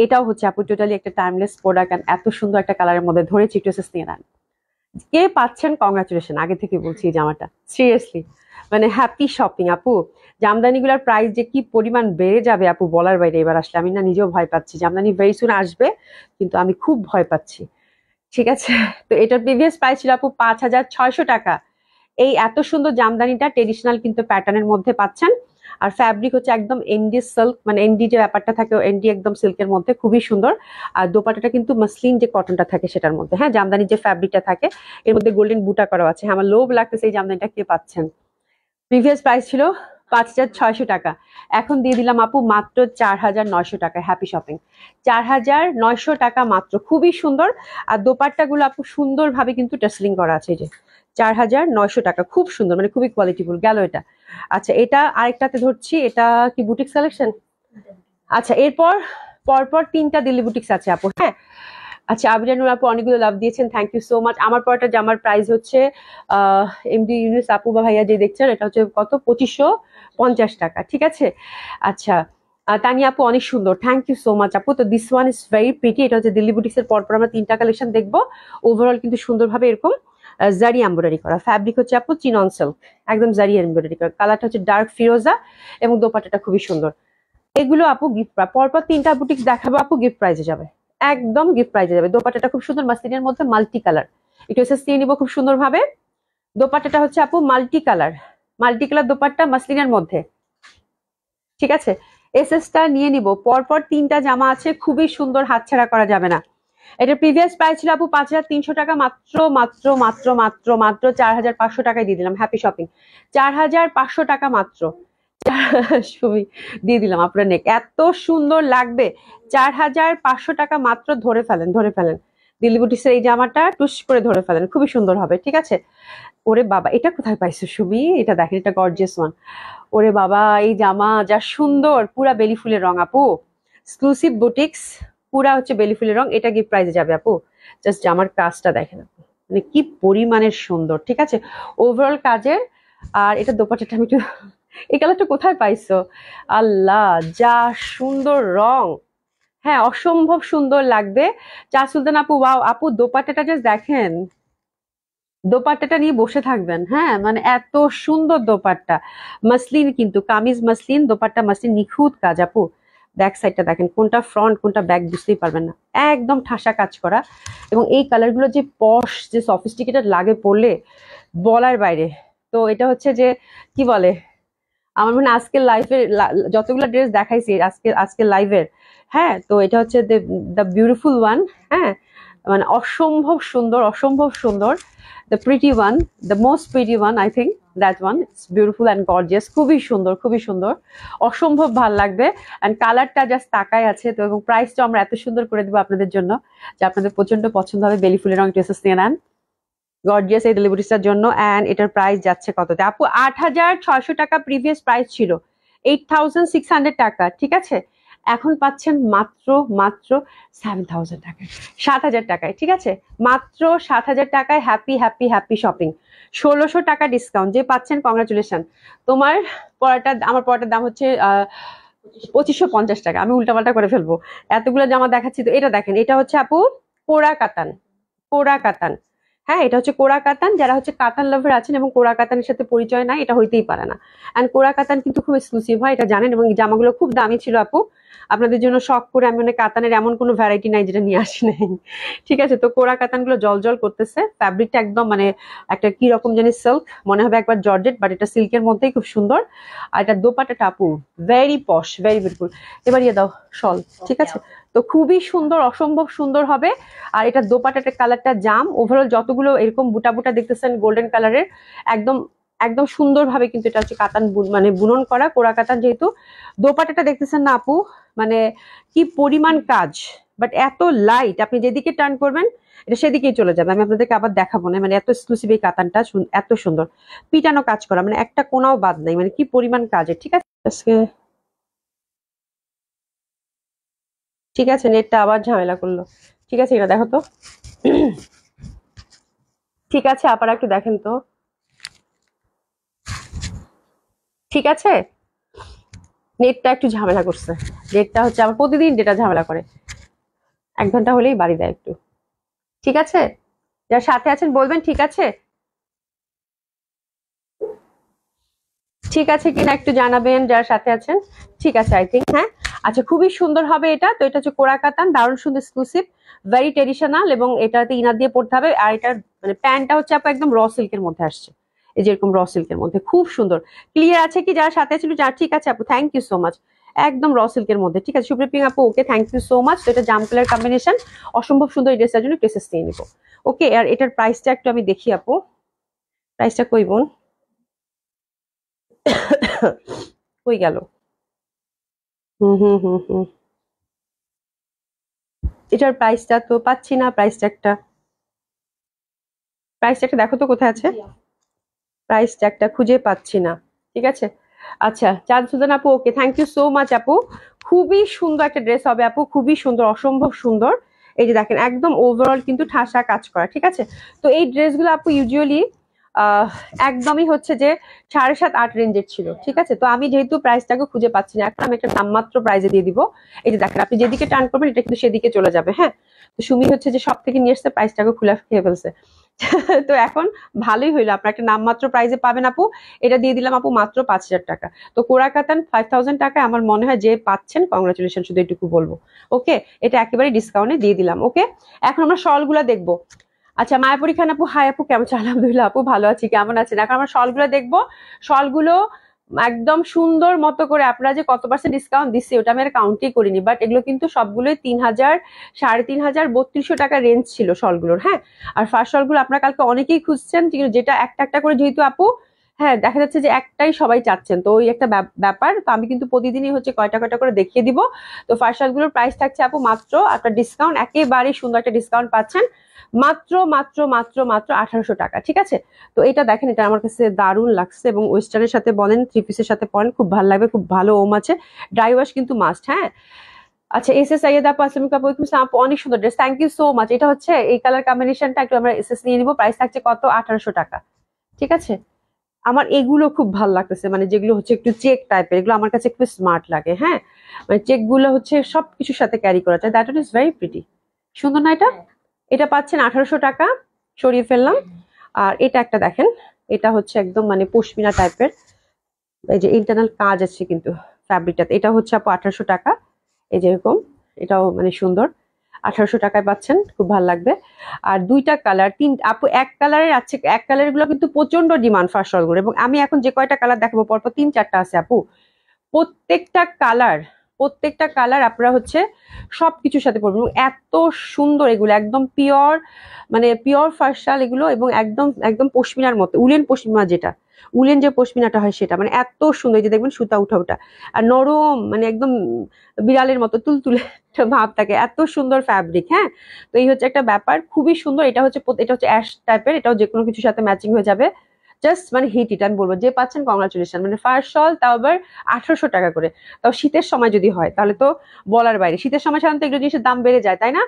এটাও হচ্ছে আপু টোটালি একটা টাইমলেস প্রোডাক্ট, এত সুন্দর একটা কালারের মধ্যে ধরেছি, একটু নিয়ে নেন। কে পাচ্ছেন কংগ্রাচুলেশন, আগে থেকে বলছি এই জামাটা সিরিয়াসলি মানে হ্যাপি শপিং আপু। জামদানি গুলার প্রাইস যে কি পরিমাণ বেড়ে যাবে আপু বলার বাইরে, এবার আসলে আমি না নিজেও ভয় পাচ্ছি। জামদানি ভেরি সুন আসবে, কিন্তু আমি খুব ভয় পাচ্ছি। ঠিক আছে, তো এটার প্রিভিয়াস প্রাইস ছিল আপু 5,600 টাকা। এই এত সুন্দর জামদানিটা ট্রেডিশনাল কিন্তু প্যাটার্নের মধ্যে পাচ্ছেন। আর ফ্যাব্রিক হচ্ছে একদম এনডি সিল্ক, মানে এনডি যে ব্যাপারটা থাকে এনডি একদম সিল্কের মধ্যে, খুবই সুন্দর। আর দোপাটাটা কিন্তু মাসলিন যে কটনটা থাকে সেটার মধ্যে, হ্যাঁ জামদানির যে ফ্যাব্রিকটা থাকে এর মধ্যে গোল্ডেন বুটা করা আছে। হ্যাঁ, আমার লোভ লাগতেছে এই জামদানিটা কে পাচ্ছেন। প্রিভিয়াস প্রাইস ছিল 5,600 টাকা, এখন দিয়ে দিলাম আপু মাত্র 4,900 টাকা। হ্যাপি শপিং, 4,900 টাকা মাত্র, খুবই সুন্দর। আর দোপাট্টা গুলো আপু সুন্দর ভাবে কিন্তু টেসলিং করা আছে, এই যে 4,900 টাকা, খুব সুন্দর, মানে খুবই কোয়ালিটিফুল গেল এটা। আচ্ছা, এটা আরেকটাতে ধরছি, এটা কি বুটিক কালেকশন? আচ্ছা, এরপর পরপর 3টা দিল্লি বুটিক্স আছে আপু। হ্যাঁ, আচ্ছা, আবিরানুর আপু অনেকগুলো লাভ দিয়েছেন, থ্যাংক ইউ সো মাচ। আমার পরটা জামার প্রাইস হচ্ছে এমডি ইউনুস আপু বা ভাইয়া যে দেখছেন, এটা হচ্ছে কত, 2,550 টাকা। ঠিক আছে, আচ্ছা। তানিয়া আপু অনেক সুন্দর, থ্যাংক ইউ সো মাচ আপু। তো this one is very pretty, এটা হচ্ছে দিল্লি বুটিক্স এর। পরপর আমরা 3টা কালেকশন দেখবো। ওভারঅল কিন্তু সুন্দরভাবে এরকম জারি এমব্রয়ডারি করা, ফ্যাব্রিক হচ্ছে আপু চিনন সিল্ক, একদম জারি এমব্রয়ডারি করা, কালারটা হচ্ছে ডার্ক ফিরোজা, এবং দোপাট্টাটা খুবই সুন্দর। এগুলো আপু গিফট, পরপর 3টা বুটিক্স দেখাবো আপু, গিফট প্রাইজে যাবে, একদম গিফট প্রাইজে যাবে। দোপাট্টাটা খুব সুন্দর মাসলিনের মধ্যে মাল্টি কালার, একটু এসএস দিয়ে নিবো খুব সুন্দর ভাবে। দোপাট্টাটা হচ্ছে আপু multi colour, multi colour dupatta মাসলিনের মধ্যে। ঠিক আছে, এসএসটা নিয়ে নিব। পরপর 3টা জামা আছে, খুবই সুন্দর, হাতছাড়া করা যাবে না। এটার প্রিভিয়াস প্রাইস ছিল আপু 5,300 টাকা, মাত্র মাত্র মাত্র মাত্র মাত্র 4,500 টাকায় দিয়ে দিলাম। হ্যাপি শপিং, 4,500 টাকা মাত্র। সুমি দিয়ে দিলাম আপনার নেক, এত সুন্দর লাগবে। 4,500 টাকা মাত্র, ধরে ফেলেন ধরে ফেলেন। দিল্লি বুটিক্সের এই জামাটা টুস করে ধরে ফেলেন, খুবই সুন্দর হবে। ঠিক আছে, ওরে বাবা, এটা কোথায় পাইছো সুমি? এটা দেখেন, এটা গর্জিয়াস ওয়ান। ওরে বাবা, এই জামা যা সুন্দর, পুরা বেলি ফুলের রং আপু, এক্সক্লুসিভ বুটিক্স, পুরা হচ্ছে বেলি ফুলের রং। এটা গিফট প্রাইজে যাবে আপু। জাস্ট জামার কাজটা দেখেন আপু, মানে কি পরিমাণের সুন্দর। ঠিক আছে, ওভারঅল কাজের। আর এটা দোপাট্টাটা আমি একটু, এই কালারটা কোথায় পাইছো? আল্লাহ, যা সুন্দর রং, হ্যাঁ অসম্ভব সুন্দর লাগবে। চা সুলতান আপু, ওয়াও আপু, দোপাট্টাটা জাস্ট দেখেন, দোপাট্টাটা নিয়ে বসে থাকবেন। হ্যাঁ, মানে এত সুন্দর দোপাট্টা, মাসলিন কিন্তু, কামিজ মাসলিন, দোপাট্টা মাসলিন, নিখুঁত কাজ আপু। ব্যাক সাইডটা দেখেন, কোনটা ফ্রন্ট কোনটা ব্যাক বুঝতেই পারবেন না, একদম ঠাসা কাজ করা। এবং এই কালারগুলো যে পশ, যে সফিস্টিকেটেড লাগে পরলে, বলার বাইরে। তো এটা হচ্ছে যে কি বলে, আমার মনে হয় আজকের লাইফের যতগুলো ড্রেস দেখাইছি আজকের লাইভের, হ্যাঁ, তো এটা হচ্ছে দ্য বিউটিফুল ওয়ান। হ্যাঁ, মানে অসম্ভব সুন্দর, অসম্ভব সুন্দর, the pretty one, the most pretty one, I think that one it's beautiful and gorgeous, খুবই সুন্দর, খুবই সুন্দর, অসম্ভব ভাল লাগবে। অ্যান্ড কালারটা জাস্ট তাকাই আছে তো। এবং প্রাইসটা আমরা এত সুন্দর করে দেবো আপনাদের জন্য যে আপনাদের প্রচন্ড পছন্দ হবে। বেলি ফুলের রং ড্রেসেস নিয়ে নেন, গর্জিয়াস এই ডেলিভারিটার জন্য। এন্ড এটার প্রাইস যাচ্ছে কততে আপু? 8,600 টাকা প্রিভিয়াস প্রাইস ছিল, 8,600 টাকা। ঠিক আছে, এখন পাচ্ছেন মাত্র মাত্র 7,000 টাকায়, 7,000 টাকায়। ঠিক আছে, মাত্র 7,000 টাকায়। হ্যাপি হ্যাপি হ্যাপি শপিং, 1,600 টাকা ডিসকাউন্ট যে পাচ্ছেন, কংগ্রাচুলেশন। তোমার পড়াটা, আমার পড়াটার দাম হচ্ছে 2,550 টাকা। আমি উল্টাপাল্টা করে ফেলবো, এতগুলো জামা দেখাচ্ছি। তো এটা দেখেন, এটা হচ্ছে আপু কোরা কাতান, কোরা কাতান। হ্যাঁ, এটা হচ্ছে কোরা কাতান। যারা হচ্ছে কাতান লাভার আছেন এবং কোরা কাতানের সাথে পরিচয় নাই, এটা হইতেই পারে না। এন্ড কোরা কাতান কিন্তু খুব এক্সক্লুসিভ হয়, এটা জানেন। এবং এই জামাগুলো খুব দামি ছিল আপু, আপনাদের জন্য শখ করে আমি মানে কাতানের এমন কোনো ভ্যারাইটি নাই যেটা নিয়ে আসি নাই। ঠিক আছে, তো কোরা কাতান গুলো জল জল করতেছে, ফ্যাব্রিকটা একদম মানে একটা কি রকম জানি সিল্ক, মনে হবে একবার জর্জেট, বাট এটা সিল্কের মধ্যেই খুব সুন্দর। আর এটা দোপাট্টাটা আপু ভেরি পশ, ভেরি বিউটিফুল। এবার ইয়ে দাও শল। ঠিক আছে, তো খুবই সুন্দর, অসম্ভব সুন্দর হবে। আর এটা দোপাট্টাটার কালারটা জাম, ওভারঅল যতগুলো এরকম বুটা বুটা দেখতেছেন গোল্ডেন কালারের, একদম একদম সুন্দরভাবে কিন্তু এটা হচ্ছে কাতান মানে বুনন করা, কোরা কাতান। যেহেতু দোপাট্টাটা দেখতেছেন না আপু, মানে কি পরিমাণ কাজ, বাট এত লাইট, আপনি যেদিকে টার্ন করবেন এটা সেদিকেই চলে যাবে। আমি আপনাদেরকে আবার দেখাবো না, মানে এত এক্সক্লুসিভ এই কাতানটা, এত সুন্দর পিটানো কাজ করা, মানে একটা কোনাও বাদ নাই, মানে কি পরিমাণ কাজের। ঠিক আছে, ঠিক আছে, নেটটা আবার ঝামেলা করলো। ঠিক আছে, এটা দেখো তো। ঠিক আছে, আপনারা একটু দেখেন তো। ঠিক আছে, নেটটা একটু ঝামেলা করছে। নেটটা হচ্ছে আমার প্রতিদিন যেটা ঝামেলা করে, 1 ঘন্টা হলেই বাড়ি দেয় একটু। ঠিক আছে, যার সাথে আছেন বলবেন ঠিক আছে, ঠিক আছে কিনা একটু জানাবেন যার সাথে আছেন। ঠিক আছে, আই থিঙ্ক, হ্যাঁ। আচ্ছা, খুবই সুন্দর হবে এটা। তো এটা হচ্ছে কোরা কাতান, দারুণ সুন্দর, এক্সক্লুসিভ, ভেরি ট্রেডিশনাল, এবং এটাতে ইনার দিয়ে পড়তে হবে। আর এটার মানে প্যান্টটা হচ্ছে আপু একদম র সিল্কের মধ্যে আসছে, এই যেরকম র সিল্কের মধ্যে, খুব সুন্দর। ক্লিয়ার আছে কি যার সাথে ছিল? যা, ঠিক আছে আপু, থ্যাংক ইউ সো মাচ। একদম র সিল্কের মধ্যে। ঠিক আছে, সুপ্রিয়া আপু, ওকে, থ্যাংক ইউ সো মাচ। তো এটা জাম কালার কম্বিনেশন, অসম্ভব সুন্দর। এই ড্রেসটার জন্য ড্রেসেস নিয়ে নিবো। ওকে, আর এটার প্রাইসটা একটু আমি দেখি আপু, প্রাইসটা কই বোন, কই গেল? হুম হুম হুম হুম, এটার প্রাইসটা তো পাচ্ছি না। প্রাইস ট্যাগটা দেখো তো কোথায় আছে, প্রাইস ট্যাগটা খুঁজে পাচ্ছি না। ঠিক আছে, আচ্ছা, চাঁদ সুজান আপু, ওকে, থ্যাংক ইউ সো মাচ আপু। খুবই সুন্দর একটা ড্রেস হবে আপু, খুবই সুন্দর, অসম্ভব সুন্দর। এই যে দেখেন, একদম ওভারঅল কিন্তু ঠাসা কাজ করা। ঠিক আছে, তো এই ড্রেসগুলো আপু ইউজুয়ালি আহ একদমই হচ্ছে যে 7.5-8 রেঞ্জের ছিল। ঠিক আছে, তো আমি যেহেতু প্রাইসটাকে খুঁজে পাচ্ছি না, এখন আমি একটা নামমাত্র প্রাইসে দিয়ে দিব। এই যে দেখেন, আপনি যেদিকে টার্ন করবেন এটা কিন্তু সেদিকে চলে যাবে। হ্যাঁ, তো সুমি হচ্ছে যে সব থেকে নিয়ে এসছে, প্রাইসটাকে খুলে খেয়ে ফেলছে। তো এখন ভালোই হইলো, আপনার একটা নামমাত্র প্রাইজে পাবেন আপু। এটা দিয়ে দিলাম আপু মাত্র 5,000 টাকা। তো কোরা কাতান 5,000 টাকায় আমার মনে হয় যে পাচ্ছেন, কংগ্রাচুলেশন, শুধু এটুকু বলবো। ওকে, এটা একেবারে ডিসকাউন্টে দিয়ে দিলাম। ওকে, এখন আমরা শলগুলা দেখবো। আচ্ছা, মায়াপুরি খান আপু, হাই আপু, কেমন আছেন? আলহামদুলিল্লাহ আপু, ভালো আছি, কেমন আছেন? এখন আমরা শলগুলো দেখবো। শলগুলো একদম সুন্দর মতো করে, আপনারা যে কত পার্সেন্ট ডিসকাউন্ট দিচ্ছে ওটা আমি আর কাউন্টই করিনি, বাট এগুলো কিন্তু সবগুলোই 3,000, 3,500, 3,200 টাকা রেঞ্জ ছিল শলগুলোর। হ্যাঁ, আর ফার্স্ট শলগুলো আপনারা কালকে অনেকেই খুঁজছেন, কিন্তু যেটা একটা একটা করে যেহেতু আপু, হ্যাঁ, দেখা যাচ্ছে যে একটাই সবাই চাচ্ছেন, তো ওই একটা ব্যাপার। তো আমি কিন্তু প্রতিদিনই হচ্ছে কয়টা কয়টা করে দেখিয়ে দিব। তো ফার্স্ট শলগুলোর প্রাইস থাকছে আপু মাত্র, আপনার ডিসকাউন্ট একেবারেই সুন্দর একটা ডিসকাউন্ট পাচ্ছেন, মাত্র মাত্র মাত্র মাত্র 1,800 টাকা। ঠিক আছে, তো এটা দেখেন, এটা আমার কাছে দারুণ লাগছে, এবং ওয়েস্টার্নের সাথে বলেন, 3 পিসের সাথে পরেন, খুব ভালো লাগবে, খুব ভালো ওম আছে। ড্রাই ওয়াশ কিন্তু মাস্ট। হ্যাঁ, আচ্ছা, এস এস আইয়দ আপু, আসসালামু আলাইকুম আপু, অনেক সুন্দর dress, thank you so much. এটা হচ্ছে এই কালার কম্বিনেশনটা একটু আমরা এস এস নিয়ে নিবো। প্রাইস থাকছে কত? 1,800 টাকা। ঠিক আছে, আমার এগুলো খুব ভালো লাগতেছে, মানে যেগুলো হচ্ছে একটু চেক টাইপের, এগুলো আমার কাছে একটু স্মার্ট লাগে। হ্যাঁ, মানে চেক গুলো হচ্ছে সবকিছুর সাথে ক্যারি করা যায়। দ্যাট ইজ ভেরি প্রিটি, সুন্দর না এটা? এটা পাচ্ছেন 1,800 টাকা, সরিয়ে ফেললাম। আর এটা একটা দেখেন, এটা হচ্ছে একদম মানে পশমিনা টাইপের, এই যে ইন্টারনাল কাজ আছে কিন্তু ফ্যাব্রিকটাতে। এটা হচ্ছে আপু 1,800 টাকা, এই যেরকম, এটাও মানে সুন্দর, 1,800 টাকায় পাচ্ছেন, খুব ভালো লাগবে। আর দুইটা কালার, আপু এক কালারের আছে, এক কালারের গুলো কিন্তু প্রচন্ড ডিমান্ড ফার্স্ট গুলো, এবং আমি এখন যে কয়টা কালার দেখাবো পরপর 3-4টা আছে আপু, প্রত্যেকটা কালার, প্রত্যেকটা কালার আপনারা হচ্ছে সবকিছুর সাথে পরবেন, এবং এত সুন্দর এগুলো, একদম পিওর, মানে পিওর ফার্সাল এগুলো, এবং একদম একদম পশমিনার মতো, উলেন পশমিনা, যেটা উলেন যে পশমিনাটা হয় সেটা, মানে এত সুন্দর। এই যে দেখবেন সুতা উঠা উঠা, আর নরম, মানে একদম বিড়ালের মতো তুলতুলে একটা ভাব থাকে, এত সুন্দর ফ্যাব্রিক। হ্যাঁ, তো এই হচ্ছে একটা ব্যাপার, খুবই সুন্দর। এটা হচ্ছে অ্যাশ টাইপের, এটাও যে কোনো কিছুর সাথে ম্যাচিং হয়ে যাবে। জাস্ট মানে হিট ইট, আমি বলবো যে পাচ্ছেন কংগ্রাচুলেশন, মানে ফার্স্ট শল, তাও আবার 1,800 টাকা করে। তাও শীতের সময় যদি হয় তাহলে তো বলার বাইরে। শীতের সময় সাধারণত এগুলো জিনিসের দাম বেড়ে যায়, তাই না?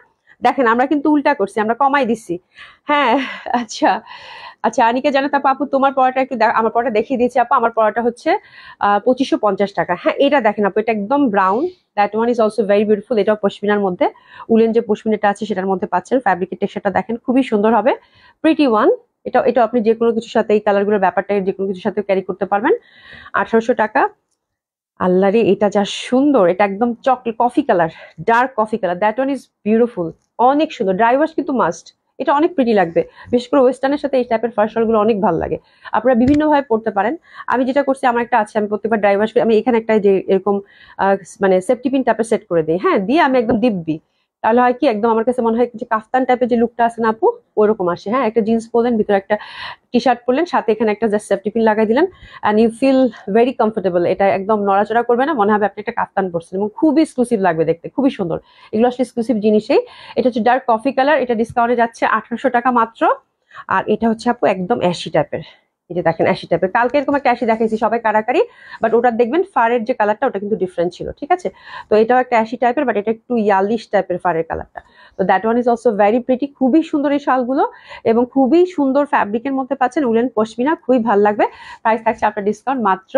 দেখেন, আমরা কিন্তু উল্টা করছি, আমরা কমাই দিচ্ছি। হ্যাঁ, আচ্ছা, আচ্ছা, আনিকে জানো তো আপু, তোমার পড়াটা একটু আমার পড়াটা দেখিয়ে দিয়েছি আপু। আমার পড়াটা হচ্ছে 2,550 টাকা। হ্যাঁ, এটা দেখেন আপু, এটা একদম brown, that one is also very beautiful. এটাও পশমিনার মধ্যে, উলেন যে পশমিনাটা আছে সেটার মধ্যে পাচ্ছেন। ফ্যাব্রিকের টেক্সচারটা দেখেন, খুবই সুন্দর হবে, প্রিটি ওয়ান। এটা আপনি যে কোনো কিছুর সাথে, এই কালারগুলোর ব্যাপারটা যে কোনো কিছুর সাথে ক্যারি করতে পারবেন। 1,800 টাকা। আল্লাহরে, এটা যা সুন্দর, এটা একদম chocolate coffee colour, dark coffee colour, that one is beautiful, অনেক সুন্দর। ড্রাই ওয়াশ কিন্তু মাস্ট, এটা অনেক প্রিটি লাগবে, বিশেষ করে ওয়েস্টার্নের সাথে এই টাইপের ফার্স্ট গুলো অনেক ভালো লাগে। আপনারা বিভিন্ন ভাবে পড়তে পারেন। আমি যেটা করছি, আমার একটা আছে, আমি প্রত্যেকবার ড্রাই ওয়াশ করি। আমি এখানে একটা যে এরকম মানে সেফটি পিন টাইপের সেট করে দিই। হ্যাঁ, দিয়ে আমি একদম দিব্যি, তাহলে হয় কি একদম আমার কাছে মনে হয় যে কাফতান টাইপের যে লুকটা আছে না আপু, ওরকম আসে। হ্যাঁ, একটা জিন্স পরলেন, ভিতরে একটা টি শার্ট পরলেন, সাথে এখানে একটা জাস্ট সেফটি পিন লাগাই দিলেন, and you feel very comfortable. এটা একদম নড়াচড়া করবে না, মনে হবে আপনি একটা কাফতান পরছেন, এবং খুবই এক্সক্লুসিভ লাগবে দেখতে, খুবই সুন্দর। এগুলো আসলে এক্সক্লুসিভ জিনিসই। এটা হচ্ছে ডার্ক কফি কালার, এটা ডিসকাউন্টে যাচ্ছে 1800 টাকা মাত্র। আর এটা হচ্ছে আপু একদম অ্যাশি টাইপের, এই যে দেখেন অ্যাশি টাইপের। কালকে এরকম একটা অ্যাশি দেখাইছি সবাই কারাকারি, বাট ওটার দেখবেন ফারের যে কালারটা ওটা কিন্তু ডিফারেন্ট ছিল, ঠিক আছে? তো এটাও একটা অ্যাশি টাইপের, বাট এটা একটু ইয়ালিশ টাইপের ফারের কালারটা। তো that one is also very pretty, খুবই সুন্দর এই শালগুলো, এবং খুবই সুন্দর ফ্যাব্রিকের মধ্যে পাচ্ছেন, উলেন পশমিনা, খুবই ভালো লাগবে। প্রাইস থাকছে আপনার ডিসকাউন্ট মাত্র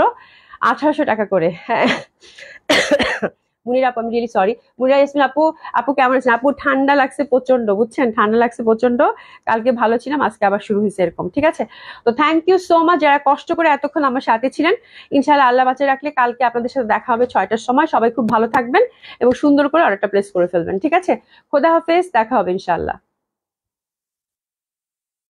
1800 টাকা করে। হ্যাঁ মুনিরা আপু, আমি রিয়েলি সরি। মুনিরা ইয়াসমিন আপু, আপু কেমন আছেন? আপু ঠান্ডা লাগছে প্রচন্ড, বুঝছেন, ঠান্ডা লাগছে প্রচন্ড। কালকে ভালো ছিলাম, আজকে আবার শুরু হয়েছে এরকম, ঠিক আছে? তো থ্যাংক ইউ সো মাচ যারা কষ্ট করে এতক্ষণ আমার সাথে ছিলেন। ইনশাআল্লাহ আল্লাহ বাঁচিয়ে রাখলে কালকে আপনাদের সাথে দেখা হবে 6টার সময়। সবাই খুব ভালো থাকবেন এবং সুন্দর করে অর্ডারটা প্লেস করে ফেলবেন, ঠিক আছে? খোদা হাফেজ, দেখা হবে ইনশাআল্লাহ।